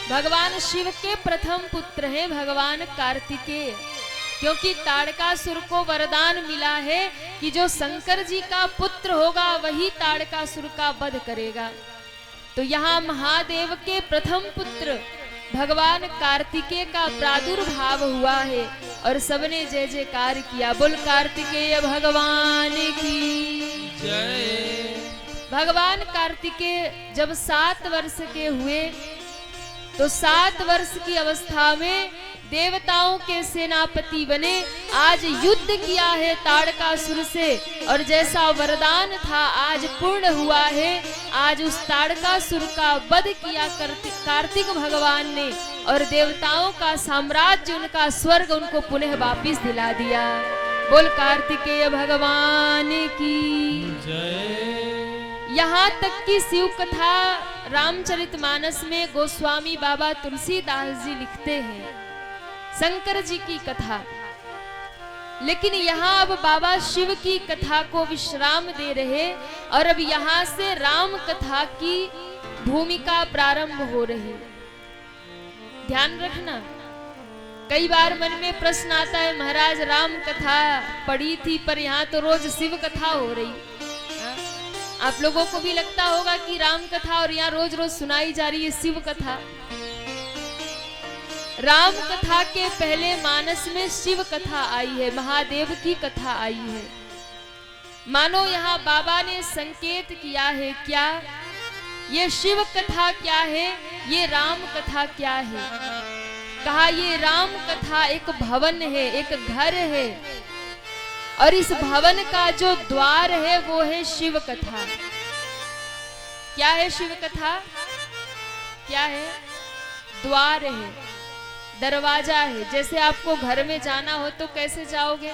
भगवान शिव के प्रथम पुत्र हैं भगवान कार्तिकेय, क्योंकि ताड़कासुर को वरदान मिला है कि जो शंकर जी का पुत्र होगा वही ताड़कासुर का वध करेगा। तो यहाँ महादेव के प्रथम पुत्र भगवान कार्तिकेय का प्रादुर्भाव हुआ है और सबने जय जयकार किया। बोल कार्तिकेय भगवान की जय। भगवान कार्तिकेय जब 7 वर्ष के हुए तो 7 वर्ष की अवस्था में देवताओं के सेनापति बने। आज युद्ध किया है ताड़कासुर से और जैसा वरदान था आज पूर्ण हुआ है। आज उस ताड़कासुर का वध किया कार्तिक भगवान ने और देवताओं का साम्राज्य, उनका स्वर्ग उनको पुनः वापिस दिला दिया। बोल कार्तिकेय भगवान की जय। यहाँ तक कि शिव कथा रामचरितमानस में गोस्वामी बाबा तुलसीदास जी लिखते हैं शंकर जी की कथा। लेकिन यहाँ अब बाबा शिव की कथा को विश्राम दे रहे और अब यहाँ से राम कथा की भूमिका प्रारंभ हो रही। ध्यान रखना, कई बार मन में प्रश्न आता है, महाराज राम कथा पढ़ी थी पर यहाँ तो रोज शिव कथा हो रही। आप लोगों को भी लगता होगा कि राम कथा और यहाँ रोज रोज सुनाई जा रही है शिव कथा। राम कथा के पहले मानस में शिव कथा आई है, महादेव की कथा आई है। मानो यहाँ बाबा ने संकेत किया है, क्या ये शिव कथा क्या है, ये राम कथा क्या है। कहा ये राम कथा एक भवन है, एक घर है और इस भवन का जो द्वार है वो है शिव कथा। क्या है शिव कथा? क्या है? द्वार है। दरवाजा है। जैसे आपको घर में जाना हो तो कैसे जाओगे?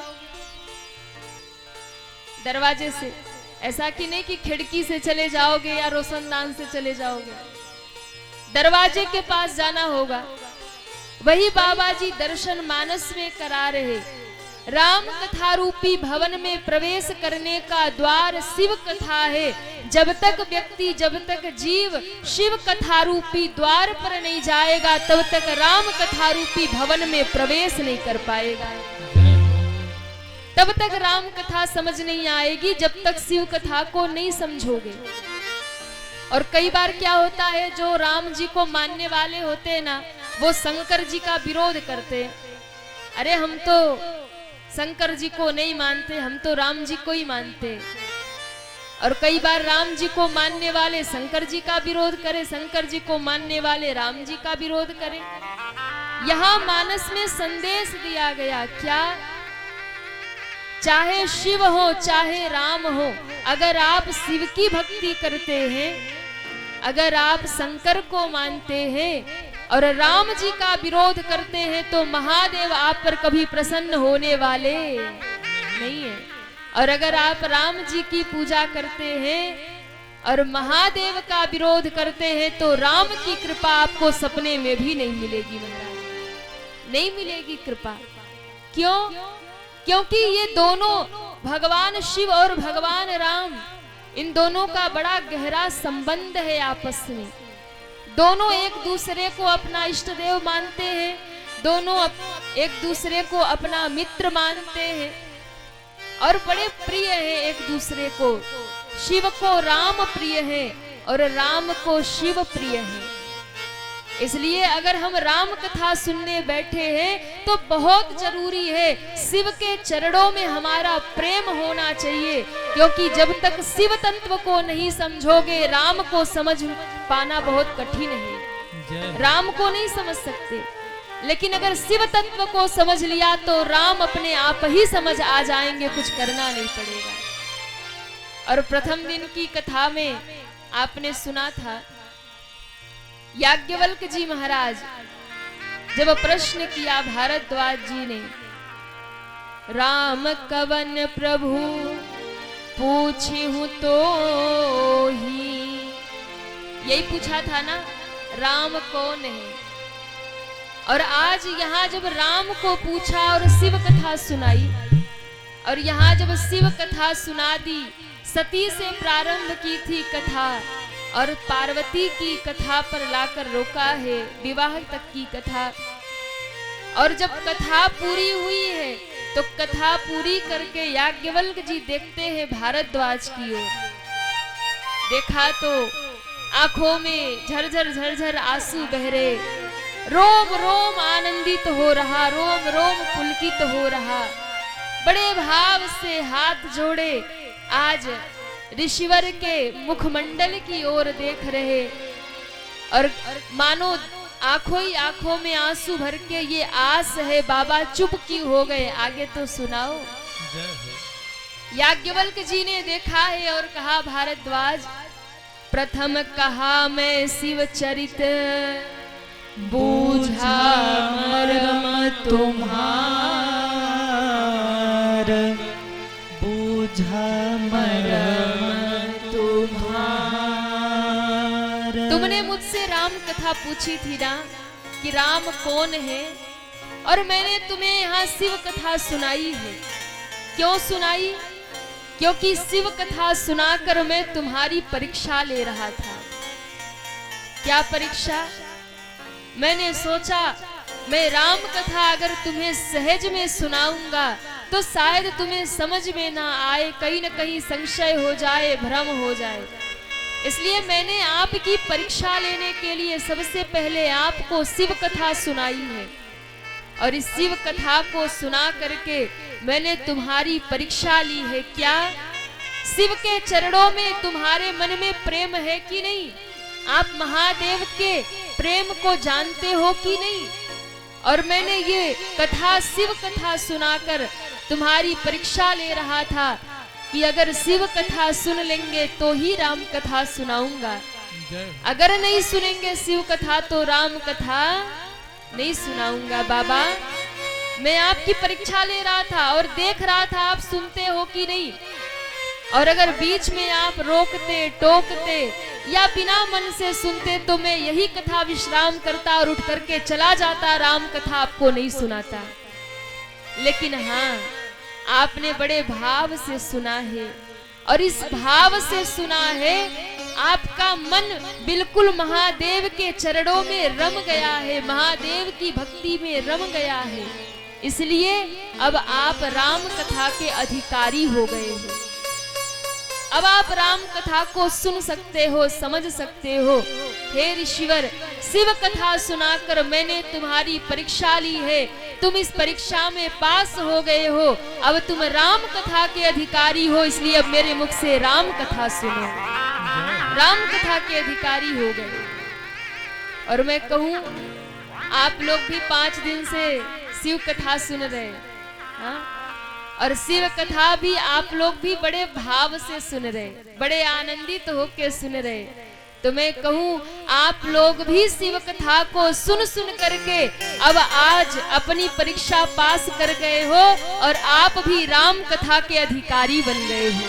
दरवाजे से। ऐसा कि नहीं कि खिड़की से चले जाओगे या रोशनदान से चले जाओगे, दरवाजे के पास जाना होगा। वही बाबा जी दर्शन मानस में करा रहे। राम कथा रूपी भवन में प्रवेश करने का द्वार शिव कथा है। जब तक व्यक्ति, जब तक जीव शिव कथा रूपी द्वार पर नहीं जाएगा, तब तक राम कथा रूपी भवन में प्रवेश नहीं कर पाएगा। तब तक राम कथा समझ नहीं आएगी जब तक शिव कथा को नहीं समझोगे। और कई बार क्या होता है, जो राम जी को मानने वाले होते हैं ना, वो शंकर जी का विरोध करते हैं। अरे हम तो शंकर जी को नहीं मानते, हम तो राम जी को ही मानते। और कई बार राम जी को मानने वाले शंकर जी का विरोध करें, शंकर जी को मानने वाले राम जी का विरोध करें। यहाँ मानस में संदेश दिया गया क्या? चाहे शिव हो चाहे राम हो, अगर आप शिव की भक्ति करते हैं, अगर आप शंकर को मानते हैं और राम जी का विरोध करते हैं, तो महादेव आप पर कभी प्रसन्न होने वाले नहीं है। और अगर आप राम जी की पूजा करते हैं और महादेव का विरोध करते हैं, तो राम की कृपा आपको सपने में भी नहीं मिलेगी महाराज, नहीं मिलेगी कृपा। क्यों? क्योंकि ये दोनों, भगवान शिव और भगवान राम, इन दोनों का बड़ा गहरा संबंध है आपस में। दोनों एक दूसरे को अपना इष्ट देव मानते हैं, दोनों एक दूसरे को अपना मित्र मानते हैं और बड़े प्रिय हैं एक दूसरे को। शिव को राम प्रिय है और राम को शिव प्रिय है। इसलिए अगर हम राम कथा सुनने बैठे हैं तो बहुत जरूरी है शिव के चरणों में हमारा प्रेम होना चाहिए, क्योंकि जब तक शिव तत्व को नहीं समझोगे, राम को समझ पाना बहुत कठिन है। राम को नहीं समझ सकते, लेकिन अगर शिव तत्व को समझ लिया तो राम अपने आप ही समझ आ जाएंगे, कुछ करना नहीं पड़ेगा। और प्रथम दिन की कथा में आपने सुना था, याज्ञवल्क जी महाराज जब प्रश्न किया भारद्वाज जी ने, राम कवन प्रभु पूछूं तो ही, यही पूछा था ना, राम कौन है। और आज यहाँ जब राम को पूछा और शिव कथा सुनाई, और यहाँ जब शिव कथा सुना दी, सती से प्रारंभ की थी कथा और पार्वती की कथा पर लाकर रोका है, विवाह तक की कथा। और जब कथा पूरी हुई है तो कथा पूरी करके याज्ञवल्क जी देखते हैं भारद्वाज की ओर। देखा तो आंखों में झरझर झरझर आंसू बह रहे, रोम रोम आनंदित हो रहा, रोम रोम पुलकित हो रहा। बड़े भाव से हाथ जोड़े आज ऋषिवर के मुखमंडल की ओर देख रहे, और मानो आंखों ही आंखों में आंसू भर के ये आस है, बाबा चुप क्यों हो गए, आगे तो सुनाओ। याज्ञवल्क जी ने देखा है और कहा, भारद्वाज प्रथम कहा मैं शिव चरित, बूझा मर्म तुम्हार, बूझा मर्म तुम्हार। तुमने मुझसे राम कथा पूछी थी ना कि राम कौन है, और मैंने तुम्हें यहाँ शिव कथा सुनाई है। क्यों सुनाई? क्योंकि शिव कथा सुनाकर मैं तुम्हारी परीक्षा ले रहा था। क्या परीक्षा? मैंने सोचा मैं राम कथा अगर तुम्हें सहज में सुनाऊंगा तो शायद तुम्हें समझ में ना आए, कहीं न कहीं संशय हो जाए, भ्रम हो जाए। इसलिए मैंने आपकी परीक्षा लेने के लिए सबसे पहले आपको शिव कथा सुनाई है, और इस शिव कथा को सुना करके मैंने तुम्हारी परीक्षा ली है। क्या शिव के चरणों में तुम्हारे मन में प्रेम है कि नहीं? आप महादेव के प्रेम को जानते हो कि नहीं? और मैंने ये कथा, शिव कथा सुनाकर तुम्हारी परीक्षा ले रहा था कि अगर शिव कथा सुन लेंगे तो ही राम कथा सुनाऊंगा, अगर नहीं सुनेंगे शिव कथा तो राम कथा नहीं सुनाऊंगा बाबा। मैं आपकी परीक्षा ले रहा था और देख रहा था आप सुनते हो कि नहीं, और अगर बीच में आप रोकते टोकते या बिना मन से सुनते तो मैं यही कथा विश्राम करता और उठ करके चला जाता, राम कथा आपको नहीं सुनाता। लेकिन हाँ, आपने बड़े भाव से सुना है, और इस भाव से सुना है, आपका मन बिल्कुल महादेव के चरणों में रम गया है, महादेव की भक्ति में रम गया है। इसलिए अब आप राम कथा के अधिकारी हो गए हो। अब आप राम कथा को सुन सकते हो, समझ सकते हो। हे ऋषिवर, शिव कथा सुनाकर मैंने तुम्हारी परीक्षा ली है, तुम इस परीक्षा में पास हो गए हो, अब तुम राम कथा के अधिकारी हो, इसलिए अब मेरे मुख से राम कथा सुनो। राम कथा के अधिकारी हो गए। और मैं कहूं, आप लोग भी 5 दिन से शिव कथा सुन रहे हैं, हाँ? और शिव कथा भी आप लोग भी बड़े भाव से सुन रहे, बड़े आनंदित होकर सुन रहे। तो मैं कहूं, आप लोग भी शिव कथा को सुन सुन करके अब आज अपनी परीक्षा पास कर गए हो, और आप भी राम कथा के अधिकारी बन गए हो।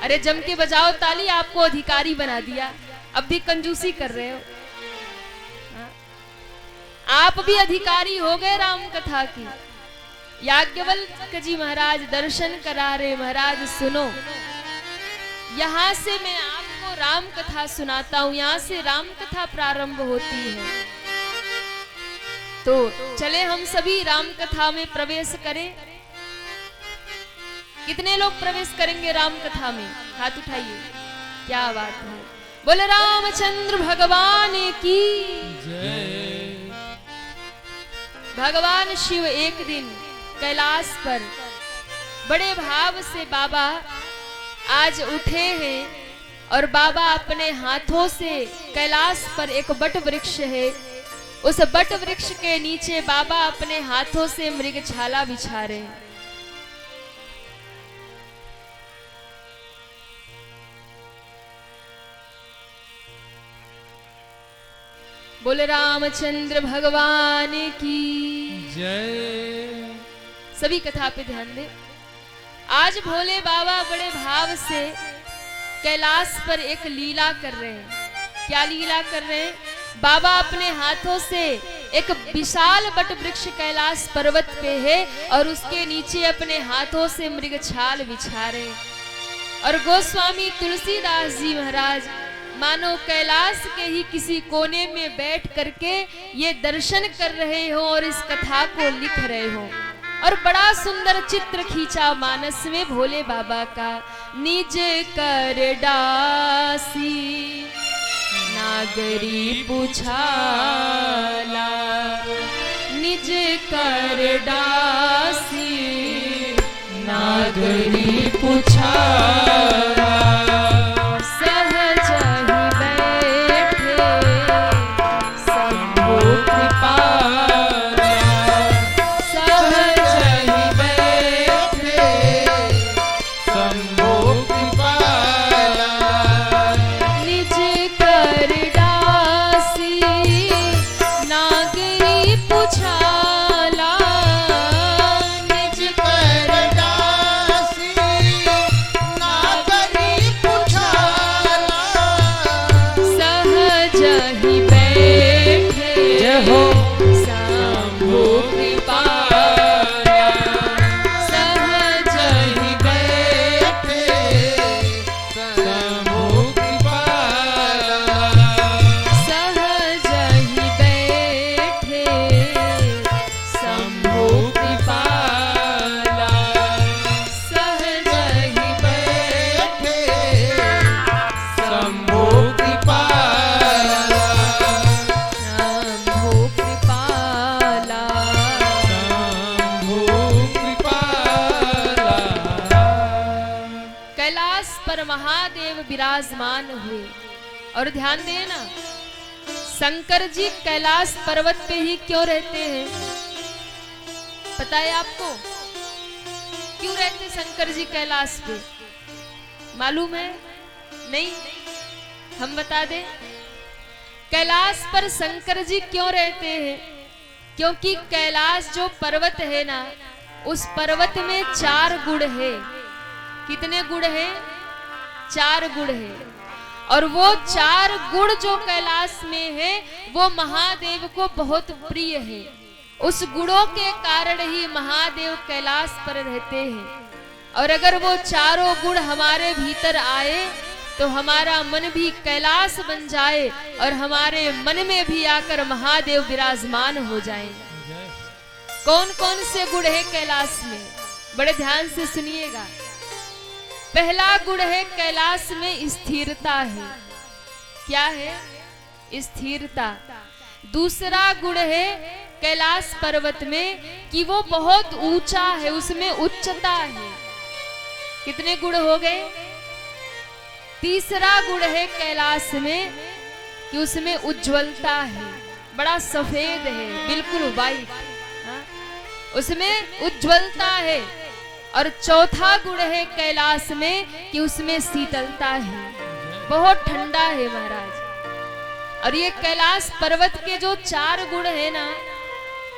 अरे जम के बजाओ ताली, आपको अधिकारी बना दिया। अब भी कंजूसी कर रहे हो, हाँ? आप भी अधिकारी हो गए राम कथा की। याज्ञवल्क्य जी महाराज दर्शन करा रहे, महाराज सुनो, यहाँ से मैं आपको राम कथा सुनाता हूँ, यहाँ से राम कथा प्रारंभ होती है। तो चले हम सभी राम कथा में प्रवेश करें। कितने लोग प्रवेश करेंगे राम कथा में? हाथ उठाइए। क्या बात है, बोले रामचंद्र भगवान की जय। भगवान शिव एक दिन कैलाश पर बड़े भाव से बाबा आज उठे हैं, और बाबा अपने हाथों से कैलाश पर एक बट वृक्ष है, उस बट वृक्ष के नीचे बाबा अपने हाथों से मृगछाला बिछा रहे हैं। बोले रामचंद्र भगवान की जय। सभी कथा पे ध्यान दे। आज भोले बाबा बड़े भाव से कैलाश पर एक लीला कर रहे हैं। क्या लीला कर रहे हैं? बाबा अपने हाथों से एक विशाल बट वृक्ष कैलाश पर्वत पे है, और उसके नीचे अपने हाथों से मृगछाल बिछा रहे हैं। और गोस्वामी तुलसीदास जी महाराज मानो कैलाश के ही किसी कोने में बैठ करके ये दर्शन कर रहे हो और इस कथा को लिख रहे हो। और बड़ा सुंदर चित्र खींचा मानस में भोले बाबा का। निज कर डासी नागरी पुछाला, निज कर डासी नागरी पुछाला, सहज ही बैठे शंभु कृपाला, सहज ही बैठे शंभु कृपाला, निज कर डासी नागरी पुछाला, निज कर डासी नागरी पुछाला, सहज ही बैठे जय हो। शंभु कृपाला, सहज ही बैठे शंभु कृपाला, सहज ही बैठे शंभु कृपाला, सहज ही बैठे शंभु कृपाला, शंभु कृपाला। शंभु कृपाला। कैलाश पर महादेव विराजमान हुए। और ध्यान देना, शंकर जी कैलाश पर्वत पे ही क्यों रहते हैं? पता है आपको क्यों रहते शंकर जी कैलाश पे? मालूम है? नहीं? हम बता दें। कैलाश पर शंकर जी क्यों रहते हैं? क्योंकि कैलाश जो पर्वत है ना, उस पर्वत में 4 गुण है। कितने गुण है? 4 गुण है। और वो 4 गुण जो कैलाश में है वो महादेव को बहुत प्रिय है। उस गुणों के कारण ही महादेव कैलाश पर रहते हैं। और अगर वो चारों गुण हमारे भीतर आए तो हमारा मन भी कैलाश बन जाए और हमारे मन में भी आकर महादेव विराजमान हो जाए। कौन कौन से गुण है कैलाश में? बड़े ध्यान से सुनिएगा। पहला गुण है कैलाश में स्थिरता है। क्या है? स्थिरता। दूसरा गुण है कैलाश पर्वत में कि वो बहुत ऊंचा है, उसमें उच्चता है। कितने गुण हो गए? तीसरा गुण है कैलाश में कि उसमें उज्ज्वलता है, बड़ा सफेद है, बिल्कुल वाइट, उसमें उज्ज्वलता है। और चौथा गुण है कैलाश में कि उसमें शीतलता है, बहुत ठंडा है महाराज। और ये कैलाश पर्वत के जो 4 गुण है ना,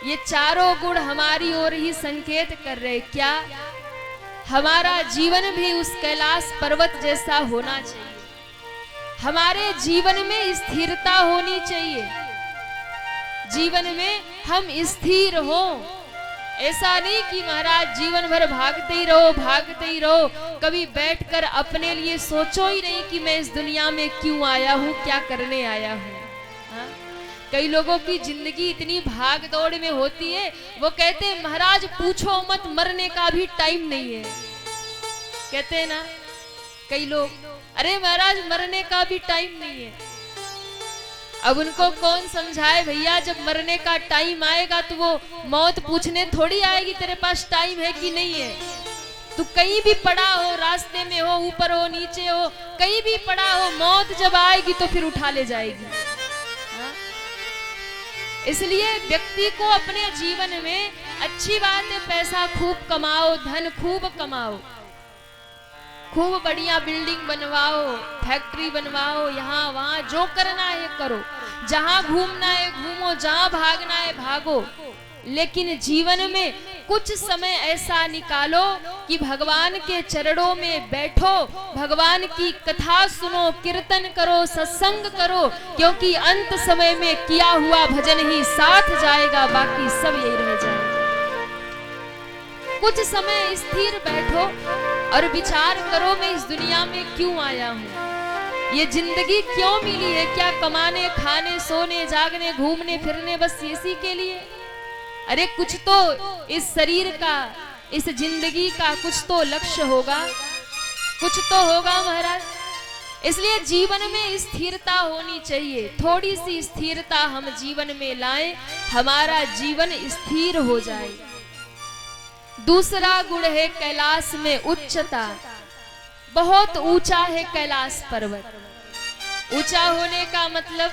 ये चारों गुण हमारी ओर ही संकेत कर रहे। क्या? हमारा जीवन भी उस कैलाश पर्वत जैसा होना चाहिए। हमारे जीवन में स्थिरता होनी चाहिए। जीवन में हम स्थिर हो। ऐसा नहीं कि महाराज जीवन भर भागते ही रहो, भागते ही रहो, कभी बैठकर अपने लिए सोचो ही नहीं कि मैं इस दुनिया में क्यों आया हूँ, क्या करने आया हूँ। कई लोगों की जिंदगी इतनी भाग दौड़ में होती है, वो कहते हैं महाराज पूछो मत, मरने का भी टाइम नहीं है। कहते हैं ना कई लोग, अरे महाराज मरने का भी टाइम नहीं है। अब उनको कौन समझाए भैया, जब मरने का टाइम आएगा तो वो मौत पूछने थोड़ी आएगी तेरे पास टाइम है कि नहीं है। तू कहीं भी पड़ा हो, रास्ते में हो, ऊपर हो, नीचे हो, कहीं भी पड़ा हो, मौत जब आएगी तो फिर उठा ले जाएगी। इसलिए व्यक्ति को अपने जीवन में, अच्छी बात है पैसा खूब कमाओ, धन खूब कमाओ, खूब बढ़िया बिल्डिंग बनवाओ, फैक्ट्री बनवाओ, यहाँ वहां जो करना है करो, जहां घूमना है घूमो, जहां भागना है भागो। लेकिन जीवन में कुछ समय ऐसा निकालो कि भगवान के चरणों में बैठो, भगवान की कथा सुनो, कीर्तन करो, सत्संग करो, क्योंकि अंत समय में किया हुआ भजन ही साथ जाएगा, बाकी सब यही रह जाएगा। कुछ समय स्थिर बैठो और विचार करो, मैं इस दुनिया में क्यों आया हूँ, ये जिंदगी क्यों मिली है? क्या कमाने, खाने, सोने, जागने, घूमने फिरने, बस इसी के लिए? अरे कुछ तो इस शरीर का, इस जिंदगी का कुछ तो लक्ष्य होगा, कुछ तो होगा महाराज। इसलिए जीवन में स्थिरता होनी चाहिए। थोड़ी सी स्थिरता हम जीवन में लाएं, हमारा जीवन स्थिर हो जाए। दूसरा गुण है कैलाश में उच्चता। बहुत ऊंचा है कैलाश पर्वत। ऊंचा होने का मतलब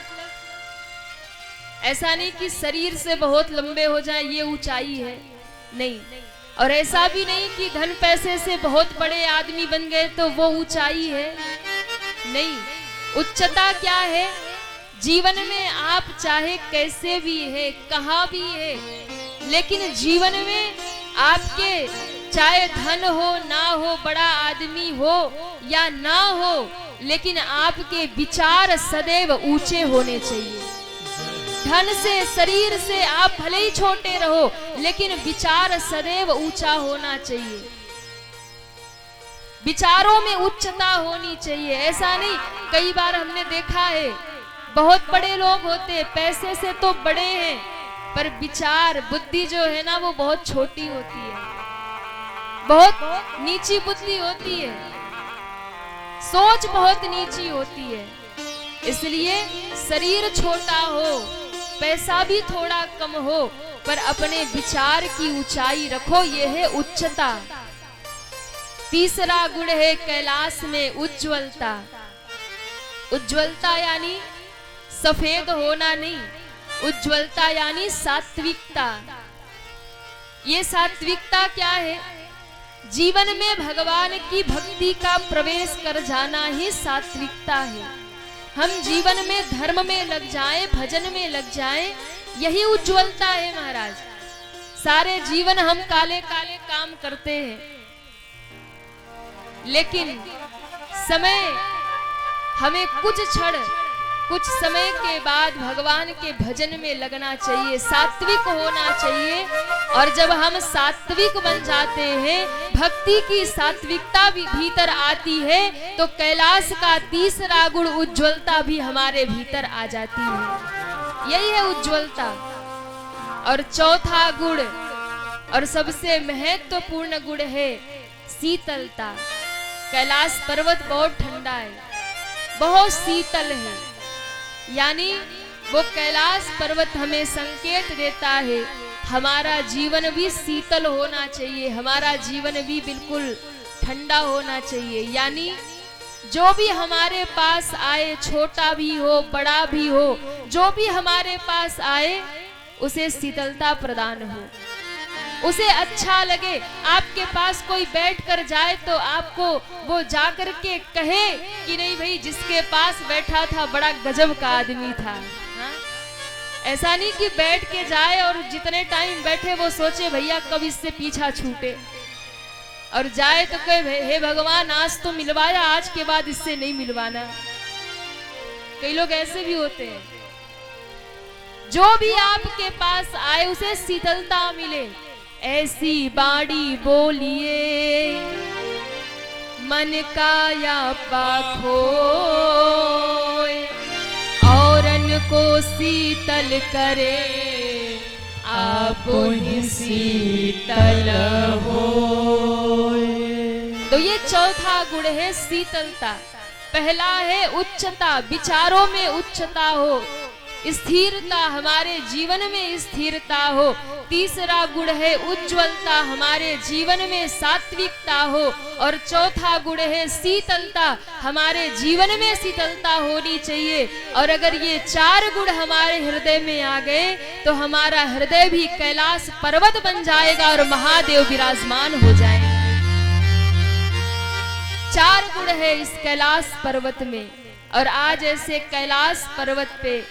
ऐसा नहीं कि शरीर से बहुत लंबे हो जाए, ये ऊंचाई है, नहीं। और ऐसा भी नहीं कि धन पैसे से बहुत बड़े आदमी बन गए तो वो ऊंचाई है, नहीं। उच्चता क्या है? जीवन में आप चाहे कैसे भी है, कहाँ भी है, लेकिन जीवन में आपके चाहे धन हो ना हो, बड़ा आदमी हो या ना हो, लेकिन आपके विचार सदैव ऊंचे होने चाहिए। धन से, शरीर से आप भले ही छोटे रहो, लेकिन विचार सदैव ऊंचा होना चाहिए। विचारों में उच्चता होनी चाहिए। ऐसा नहीं, कई बार हमने देखा है बहुत बड़े लोग होते, पैसे से तो बड़े हैं, पर विचार, बुद्धि जो है ना वो बहुत छोटी होती है, बहुत नीची बुद्धि होती है, सोच बहुत नीची होती है। इसलिए शरीर छोटा हो, पैसा भी थोड़ा कम हो, पर अपने विचार की ऊंचाई रखो, यह है उच्चता। तीसरा गुण है कैलाश में उज्ज्वलता। उज्ज्वलता यानी सफेद होना नहीं, उज्ज्वलता यानी सात्विकता। ये सात्विकता क्या है? जीवन में भगवान की भक्ति का प्रवेश कर जाना ही सात्विकता है। हम जीवन में धर्म में लग जाएं, भजन में लग जाएं, यही उज्ज्वलता है महाराज। सारे जीवन हम काले काले काम करते हैं, लेकिन समय हमें कुछ समय के बाद भगवान के भजन में लगना चाहिए, सात्विक होना चाहिए। और जब हम सात्विक बन जाते हैं, भक्ति की सात्विकता भी भीतर आती है, तो कैलाश का तीसरा गुण उज्ज्वलता भी हमारे भीतर आ जाती है। यही है उज्ज्वलता। और चौथा गुण और सबसे महत्वपूर्ण गुण है शीतलता। कैलाश पर्वत बहुत ठंडा है, बहुत शीतल है, यानी वो कैलाश पर्वत हमें संकेत देता है हमारा जीवन भी शीतल होना चाहिए, हमारा जीवन भी बिल्कुल ठंडा होना चाहिए। यानी जो भी हमारे पास आए, छोटा भी हो बड़ा भी हो, जो भी हमारे पास आए उसे शीतलता प्रदान हो, उसे अच्छा लगे। आपके पास कोई बैठ कर जाए तो आपको वो जाकर के कहे कि नहीं भाई, जिसके पास बैठा था बड़ा गजब का आदमी था। हाँ? ऐसा नहीं कि बैठ के जाए और जितने टाइम बैठे वो सोचे भैया कब इससे पीछा छूटे, और जाए तो कहे हे भगवान आज तो मिलवाया, आज के बाद इससे नहीं मिलवाना। कई लोग ऐसे भी होते हैं। जो भी आपके पास आए उसे शीतलता मिले, ऐसी बाड़ी बोलिए मन का या पाखो, औरन को शीतल करे आप ही शीतल हो। तो ये चौथा गुण है शीतलता। पहला है उच्चता, विचारों में उच्चता हो, स्थिरता, हमारे जीवन में स्थिरता हो। तीसरा गुण है उज्ज्वलता, हमारे जीवन में सात्विकता हो। और चौथा गुण है शीतलता, हमारे जीवन में शीतलता होनी चाहिए। और अगर ये चार गुण हमारे हृदय में आ गए तो हमारा हृदय भी कैलाश पर्वत बन जाएगा और महादेव विराजमान हो जाएंगे। चार गुण है इस कैलाश पर्वत में, और आज ऐसे कैलाश पर्वत पे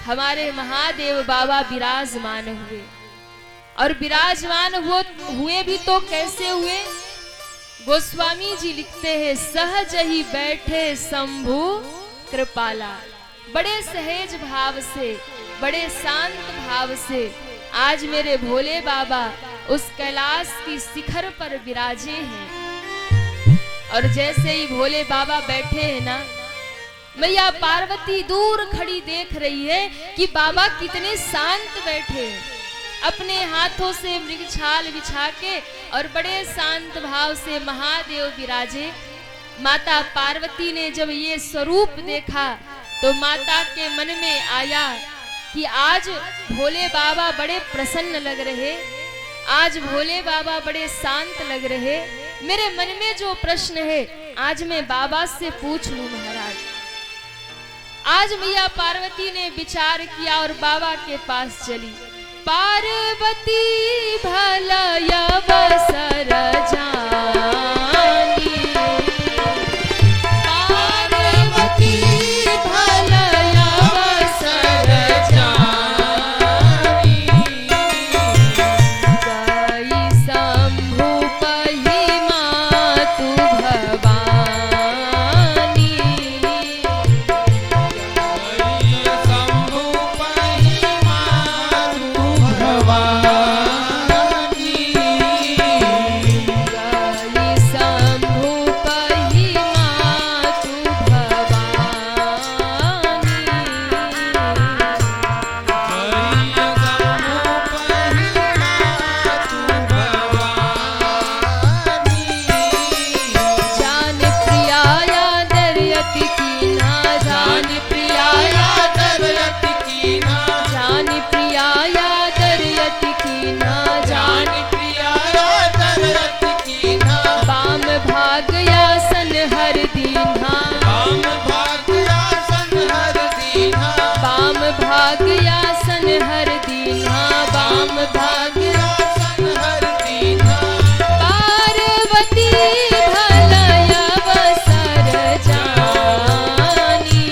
हमारे महादेव बाबा विराजमान हुए। और विराजमान हुए भी तो कैसे हुए? गोस्वामी जी लिखते हैं, सहज ही बैठे शंभु कृपाला। बड़े सहज भाव से, बड़े शांत भाव से आज मेरे भोले बाबा उस कैलाश की शिखर पर विराजे हैं। और जैसे ही भोले बाबा बैठे हैं ना, मैया पार्वती दूर खड़ी देख रही है कि बाबा कितने शांत बैठे, अपने हाथों से मृगछाल बिछा के, और बड़े शांत भाव से महादेव विराजे। माता पार्वती ने जब ये स्वरूप देखा तो माता के मन में आया कि आज भोले बाबा बड़े प्रसन्न लग रहे, आज भोले बाबा बड़े शांत लग रहे। मेरे मन में जो प्रश्न है आज मैं बाबा से पूछ लूं महाराज। आज मैया पार्वती ने विचार किया और बाबा के पास चली। पार्वती भला अवसर जानी, पार्वती भला अवसर जानी, गई शंभु पही मातु भवानी, भाग्यासन हर दीन्हा, बाम भाग्यासन हर दीन्हा, पार्वती भला अवसर जानी,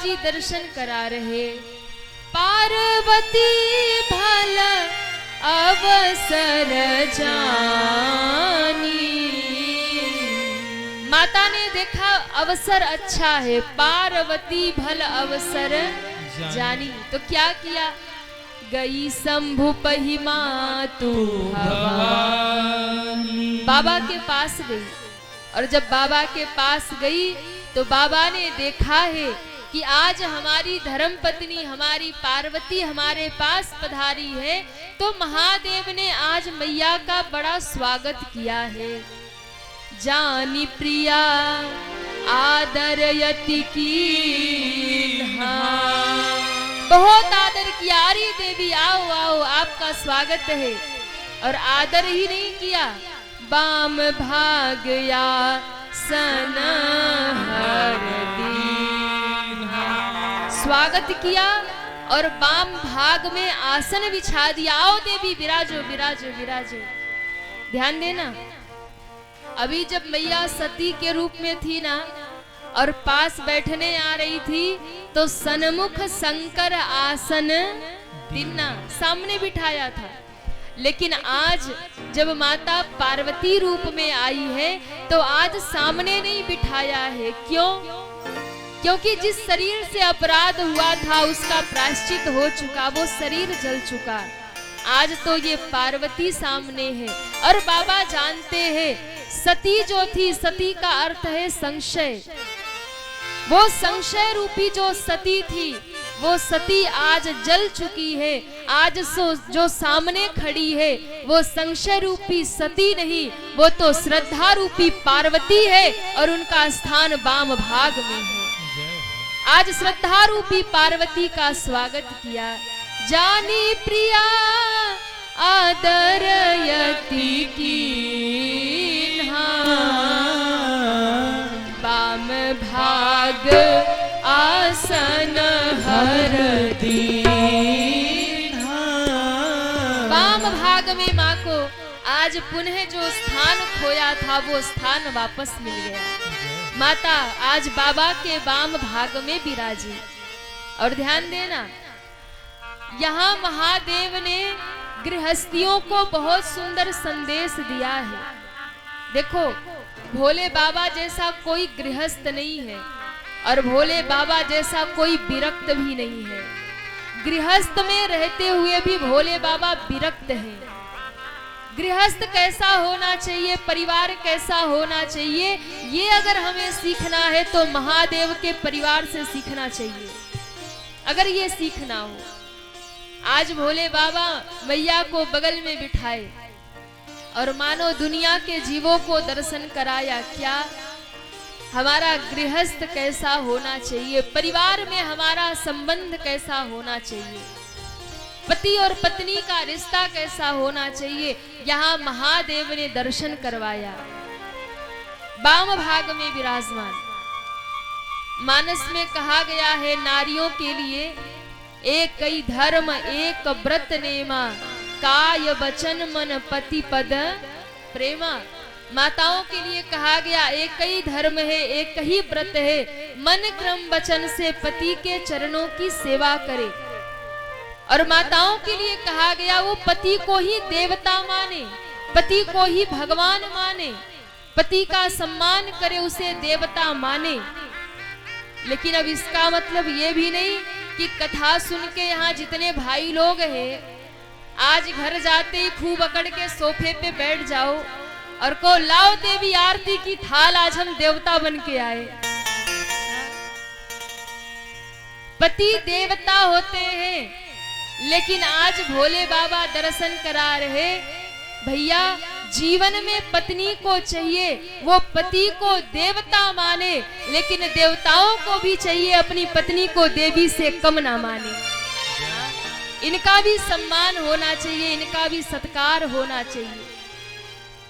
जी दर्शन करा रहे। पार्वती भल अवसर जानी, माता ने देखा अवसर अच्छा है, पार्वती भल अवसर जानी, तो क्या किया, गई शंभु पहिमा तू भवानी, बाबा के पास गई। और जब बाबा के पास गई तो बाबा ने देखा है कि आज हमारी धर्म पत्नी हमारी पार्वती हमारे पास पधारी है, तो महादेव ने आज मैया का बड़ा स्वागत किया है। जानी प्रिया आदरयति कीन्हा, बहुत आदर किया, अरे देवी आओ आओ आपका स्वागत है। और आदर ही नहीं किया, बाम भागया सन हर दीन्हा, स्वागत किया और बाम भाग में आसन बिछा दिया। आओ देवी विराजो विराजो विराजो। ध्यान देना, अभी जब मैया सती के रूप में थी ना और पास बैठने आ रही थी तो सन्मुख शंकर आसन दिन्ना सामने बिठाया था। लेकिन आज जब माता पार्वती रूप में आई है तो आज सामने नहीं बिठाया है। क्यों? क्योंकि जिस शरीर से अपराध हुआ था उसका प्रायश्चित हो चुका, वो शरीर जल चुका। आज तो ये पार्वती सामने है। और बाबा जानते हैं सती जो थी, सती का अर्थ है संशय, वो संशय रूपी जो सती थी वो सती आज जल चुकी है। आज जो सामने खड़ी है वो संशय रूपी सती नहीं, वो तो श्रद्धा रूपी पार्वती है और उनका स्थान वाम भाग में है। आज श्रद्धा रूपी पार्वती का स्वागत किया। जानी प्रिया आदरयति कीन्हा, वाम भाग आसन हर दीन्हा। वाम भाग में माँ को आज पुनः जो स्थान खोया था वो स्थान वापस मिल गया। माता आज बाबा के वाम भाग में विराजी। और ध्यान देना, यहाँ महादेव ने गृहस्थियों को बहुत सुंदर संदेश दिया है। देखो, भोले बाबा जैसा कोई गृहस्थ नहीं है और भोले बाबा जैसा कोई विरक्त भी नहीं है। गृहस्थ में रहते हुए भी भोले बाबा विरक्त हैं। गृहस्थ कैसा होना चाहिए, परिवार कैसा होना चाहिए, ये अगर हमें सीखना है तो महादेव के परिवार से सीखना चाहिए। अगर ये सीखना हो, आज भोले बाबा मैया को बगल में बिठाए और मानो दुनिया के जीवों को दर्शन कराया। क्या? हमारा गृहस्थ कैसा होना चाहिए, परिवार में हमारा संबंध कैसा होना चाहिए, पति और पत्नी का रिश्ता कैसा होना चाहिए, यहाँ महादेव ने दर्शन करवाया। वाम भाग में विराजमान। मानस में कहा गया है नारियों के लिए एक कई धर्म एक व्रत नेमा, काय वचन मन पति पद प्रेमा। माताओं के लिए कहा गया एक ही धर्म है, एक ही व्रत है, मन क्रम वचन से पति के चरणों की सेवा करे। और माताओं के लिए कहा गया वो पति को ही देवता माने, पति को ही भगवान माने, पति का सम्मान करे, उसे देवता माने। लेकिन अब इसका मतलब ये भी नहीं कि कथा सुन के यहाँ जितने भाई लोग हैं आज घर जाते ही खूब अकड़ के सोफे पे बैठ जाओ और को लाओ देवी आरती की थाल, आज हम देवता बन के आए। पति देवता होते हैं, लेकिन आज भोले बाबा दर्शन करा रहे। भैया, जीवन में पत्नी को चाहिए वो पति को देवता माने, लेकिन देवताओं को भी चाहिए अपनी पत्नी को देवी से कम ना माने। इनका भी सम्मान होना चाहिए, इनका भी सत्कार होना चाहिए।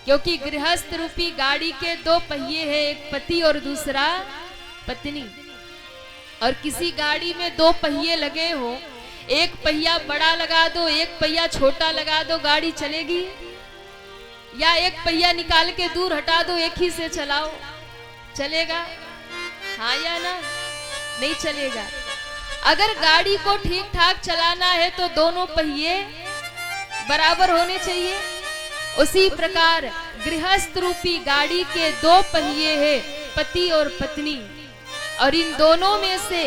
क्योंकि गृहस्थ रूपी गाड़ी के दो पहिए हैं, एक पति और दूसरा पत्नी। और किसी गाड़ी में दो पहिए लगे हो, एक पहिया बड़ा लगा दो, एक पहिया छोटा लगा दो, गाड़ी चलेगी? या एक पहिया निकाल के दूर हटा दो, एक ही से चलाओ, चलेगा? हाँ या ना? नहीं चलेगा। अगर गाड़ी को ठीक ठाक चलाना है तो दोनों पहिए बराबर होने चाहिए। उसी प्रकार गृहस्थ रूपी गाड़ी के दो पहिए हैं, पति और पत्नी, और इन दोनों में से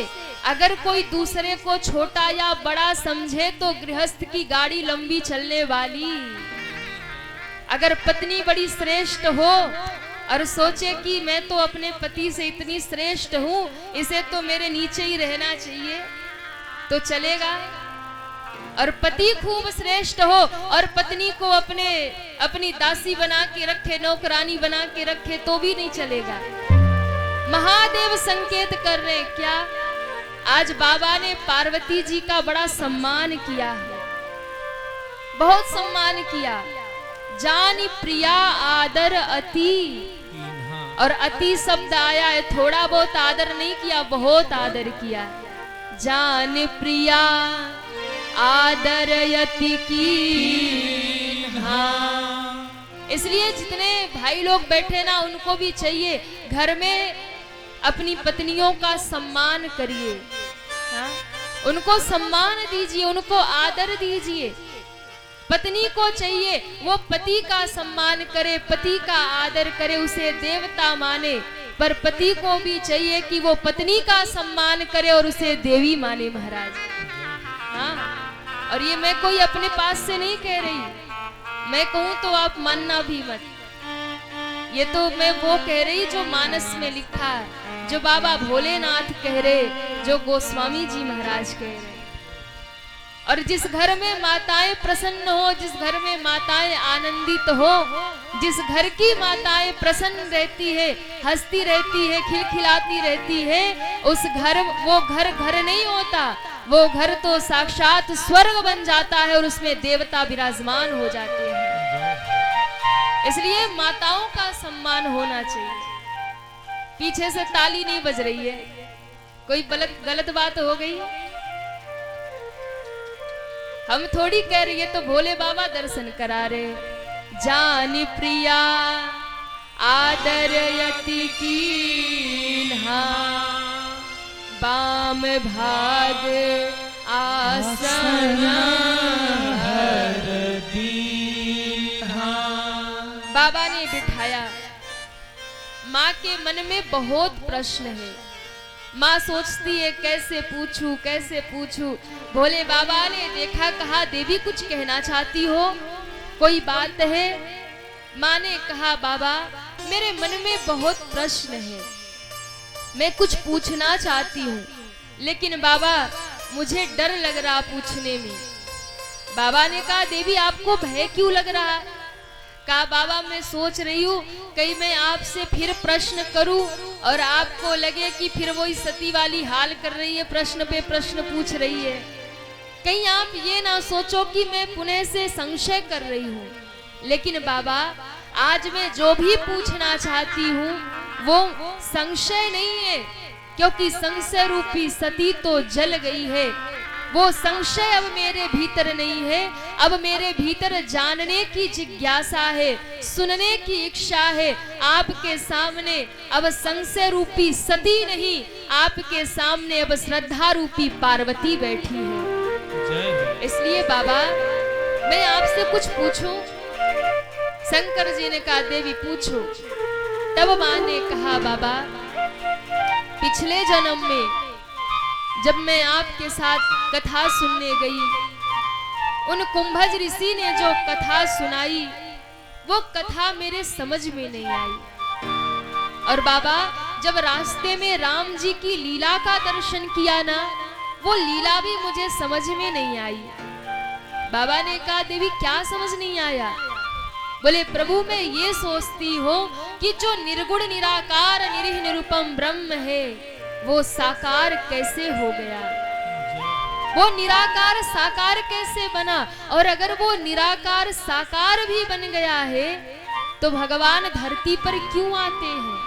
अगर कोई दूसरे को छोटा या बड़ा समझे तो गृहस्थ की गाड़ी लंबी चलने वाली। अगर पत्नी बड़ी श्रेष्ठ हो और सोचे कि मैं तो अपने पति से इतनी श्रेष्ठ हूं, इसे तो मेरे नीचे ही रहना चाहिए, तो चलेगा। और पति खूब श्रेष्ठ हो और पत्नी को अपनी दासी बना के रखे, नौकरानी बना के रखे, तो भी नहीं चलेगा। महादेव संकेत कर रहे क्या? आज बाबा ने पार्वती जी का बड़ा सम्मान किया है, बहुत सम्मान किया। जानी प्रिया आदर अति, और अति शब्द आया है, थोड़ा बहुत आदर नहीं किया, बहुत आदर किया। जान प्रिया आदर यति की। इसलिए जितने भाई लोग बैठे ना, उनको भी चाहिए घर में अपनी पत्नियों का सम्मान करिए, हाँ? उनको सम्मान दीजिए, उनको आदर दीजिए। पत्नी को चाहिए वो पति का सम्मान करे, पति का आदर करे, उसे देवता माने, पर पति को भी चाहिए कि वो पत्नी का सम्मान करे और उसे देवी माने महाराज। हाँ, और ये मैं कोई अपने पास से नहीं कह रही, मैं कहूँ तो आप मानना भी मत। ये तो मैं वो कह रही जो मानस में लिखा है, जो बाबा भोलेनाथ कह रहे, जो गोस्वामी जी महाराज कह रहे। और जिस घर में माताएं प्रसन्न हो, जिस घर में माताएं आनंदित हो, जिस घर की माताएं प्रसन्न रहती है, हंसती रहती है, खिलखिलाती रहती है, उस घर, वो घर घर नहीं होता, वो घर तो साक्षात स्वर्ग बन जाता है और उसमें देवता विराजमान हो जाते हैं। इसलिए माताओं का सम्मान होना चाहिए। पीछे से ताली नहीं बज रही है, कोई गलत बात हो गई? हम थोड़ी कह रही है, तो भोले बाबा दर्शन करा रहे। जानी प्रिया आदर यति कीन्हा, बाम भाग आसन हर दीन्हा। बाबा ने बिठाया। माँ के मन में बहुत प्रश्न है, माँ सोचती है कैसे पूछूं, कैसे पूछूं। भोले बाबा ने देखा, कहा देवी कुछ कहना चाहती हो, कोई बात है? माँ ने कहा बाबा मेरे मन में बहुत प्रश्न है, मैं कुछ पूछना चाहती हूँ, लेकिन बाबा मुझे डर लग रहा पूछने में। बाबा ने कहा देवी आपको भय क्यों लग रहा? कहा बाबा मैं सोच रही हूँ कहीं मैं आपसे फिर प्रश्न करूं और आपको लगे कि फिर वही सती वाली हाल कर रही है, प्रश्न पे प्रश्न पूछ रही है। कहीं आप ये ना सोचो कि मैं पुनः से संशय कर रही हूँ। लेकिन बाबा आज मैं जो भी पूछना चाहती हूँ वो संशय नहीं है, क्योंकि संशय रूपी सती तो जल गई है। वो संशय अब मेरे भीतर नहीं है, अब मेरे भीतर जानने की जिज्ञासा है, सुनने की इच्छा है। आपके सामने अब संशय रूपी सती नहीं, आपके सामने अब श्रद्धा रूपी पार्वती बैठी है। इसलिए बाबा मैं आपसे कुछ पूछूं? शंकर जी ने कहा देवी पूछो। तब माँ ने कहा बाबा पिछले जन्म में जब मैं आपके साथ कथा सुनने गई, उन कुंभज ऋषि ने जो कथा सुनाई वो कथा मेरे समझ में नहीं आई। और बाबा जब रास्ते में राम जी की लीला का दर्शन किया ना, वो लीला भी मुझे समझ में नहीं आई। बाबा ने कहा देवी क्या समझ नहीं आया? बोले प्रभु मैं ये सोचती हूँ कि जो निर्गुण निराकार निरीह निरुपम ब्रह्म है वो साकार कैसे हो गया, वो निराकार साकार कैसे बना? और अगर वो निराकार साकार भी बन गया है तो भगवान धरती पर क्यों आते हैं?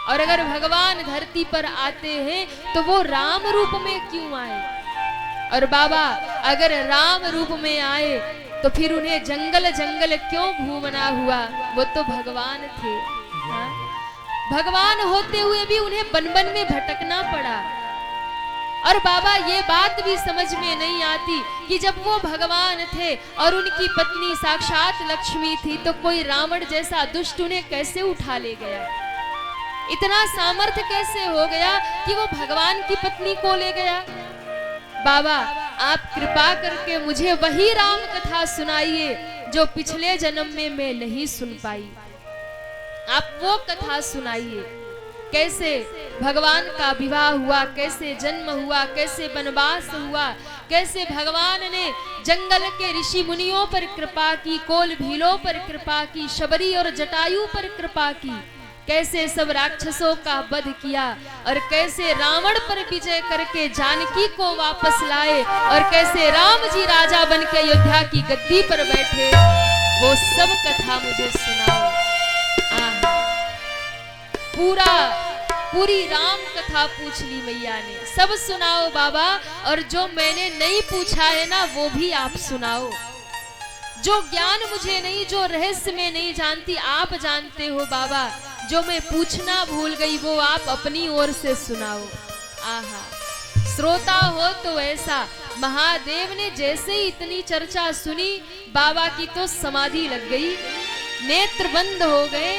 और अगर भगवान धरती पर आते हैं तो वो राम रूप में क्यों आए? और बाबा अगर राम रूप में आए तो फिर उन्हें जंगल जंगल क्यों घूमना हुआ? वो तो भगवान थे। हाँ? भगवान होते हुए भी उन्हें बन बन में भटकना पड़ा। और बाबा ये बात भी समझ में नहीं आती कि जब वो भगवान थे और उनकी पत्नी साक्षात लक्ष्मी थी तो कोई रावण जैसा दुष्ट उन्हें कैसे उठा ले गया, इतना सामर्थ्य कैसे हो गया कि वो भगवान की पत्नी को ले गया। बाबा आप कृपा करके मुझे वही राम कथा सुनाइए जो पिछले जन्म में मैं नहीं सुन पाई। आप वो कथा सुनाइए, कैसे भगवान का विवाह हुआ, कैसे जन्म हुआ, कैसे वनवास हुआ, कैसे भगवान ने जंगल के ऋषि मुनियों पर कृपा की, कोल भीलों पर कृपा की, शबरी और जटायु पर कृपा की, कैसे सब राक्षसों का वध किया और कैसे रावण पर विजय करके जानकी को वापस लाए और कैसे राम जी राजा बन के अयोध्या की गद्दी पर बैठे, वो सब कथा मुझे सुनाओ। पूरी राम कथा पूछ ली मैया ने, सब सुनाओ बाबा, और जो मैंने नहीं पूछा है ना वो भी आप सुनाओ। जो ज्ञान मुझे नहीं, जो रहस्य में नहीं जानती आप जानते हो बाबा, जो मैं पूछना भूल गई वो आप अपनी ओर से सुनाओ। आहा, श्रोता हो तो ऐसा। महादेव ने जैसे ही इतनी चर्चा सुनी बाबा की तो समाधि लग गई, नेत्र बंद हो गए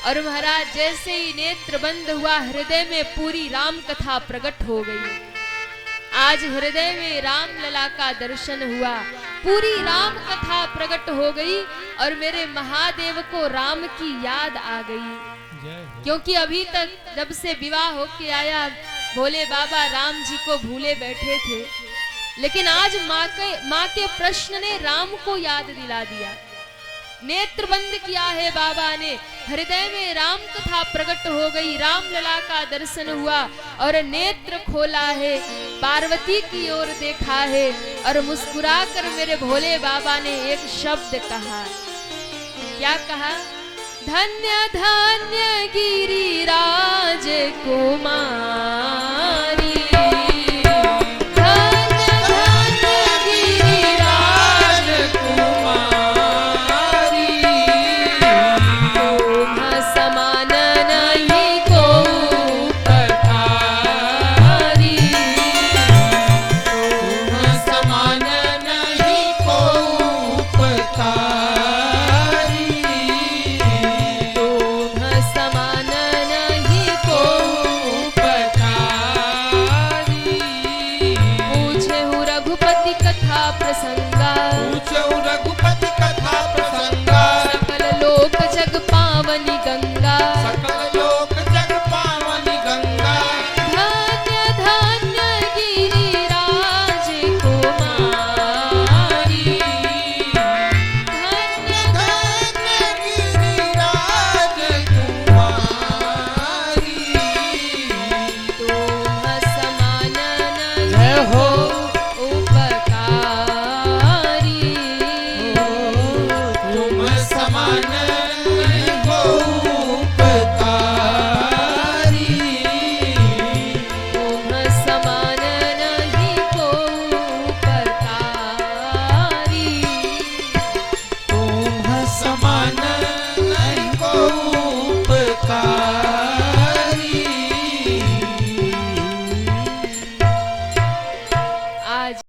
और महाराज जैसे ही नेत्र बंद हुआ हृदय में पूरी राम कथा प्रकट हो गई। आज हृदय में राम लला का दर्शन हुआ, पूरी राम कथा प्रकट हो गई और मेरे महादेव को राम की याद आ गई। क्योंकि अभी तक जब से विवाह होके आया भोले बाबा राम जी को भूले बैठे थे, लेकिन आज माँ के प्रश्न ने राम को याद दिला दिया। नेत्र बंद किया है बाबा ने, हृदय में राम कथा प्रकट हो गई, राम लला का दर्शन हुआ और नेत्र खोला है, पार्वती की ओर देखा है और मुस्कुराकर मेरे भोले बाबा ने एक शब्द कहा। क्या कहा? धन्य धन्य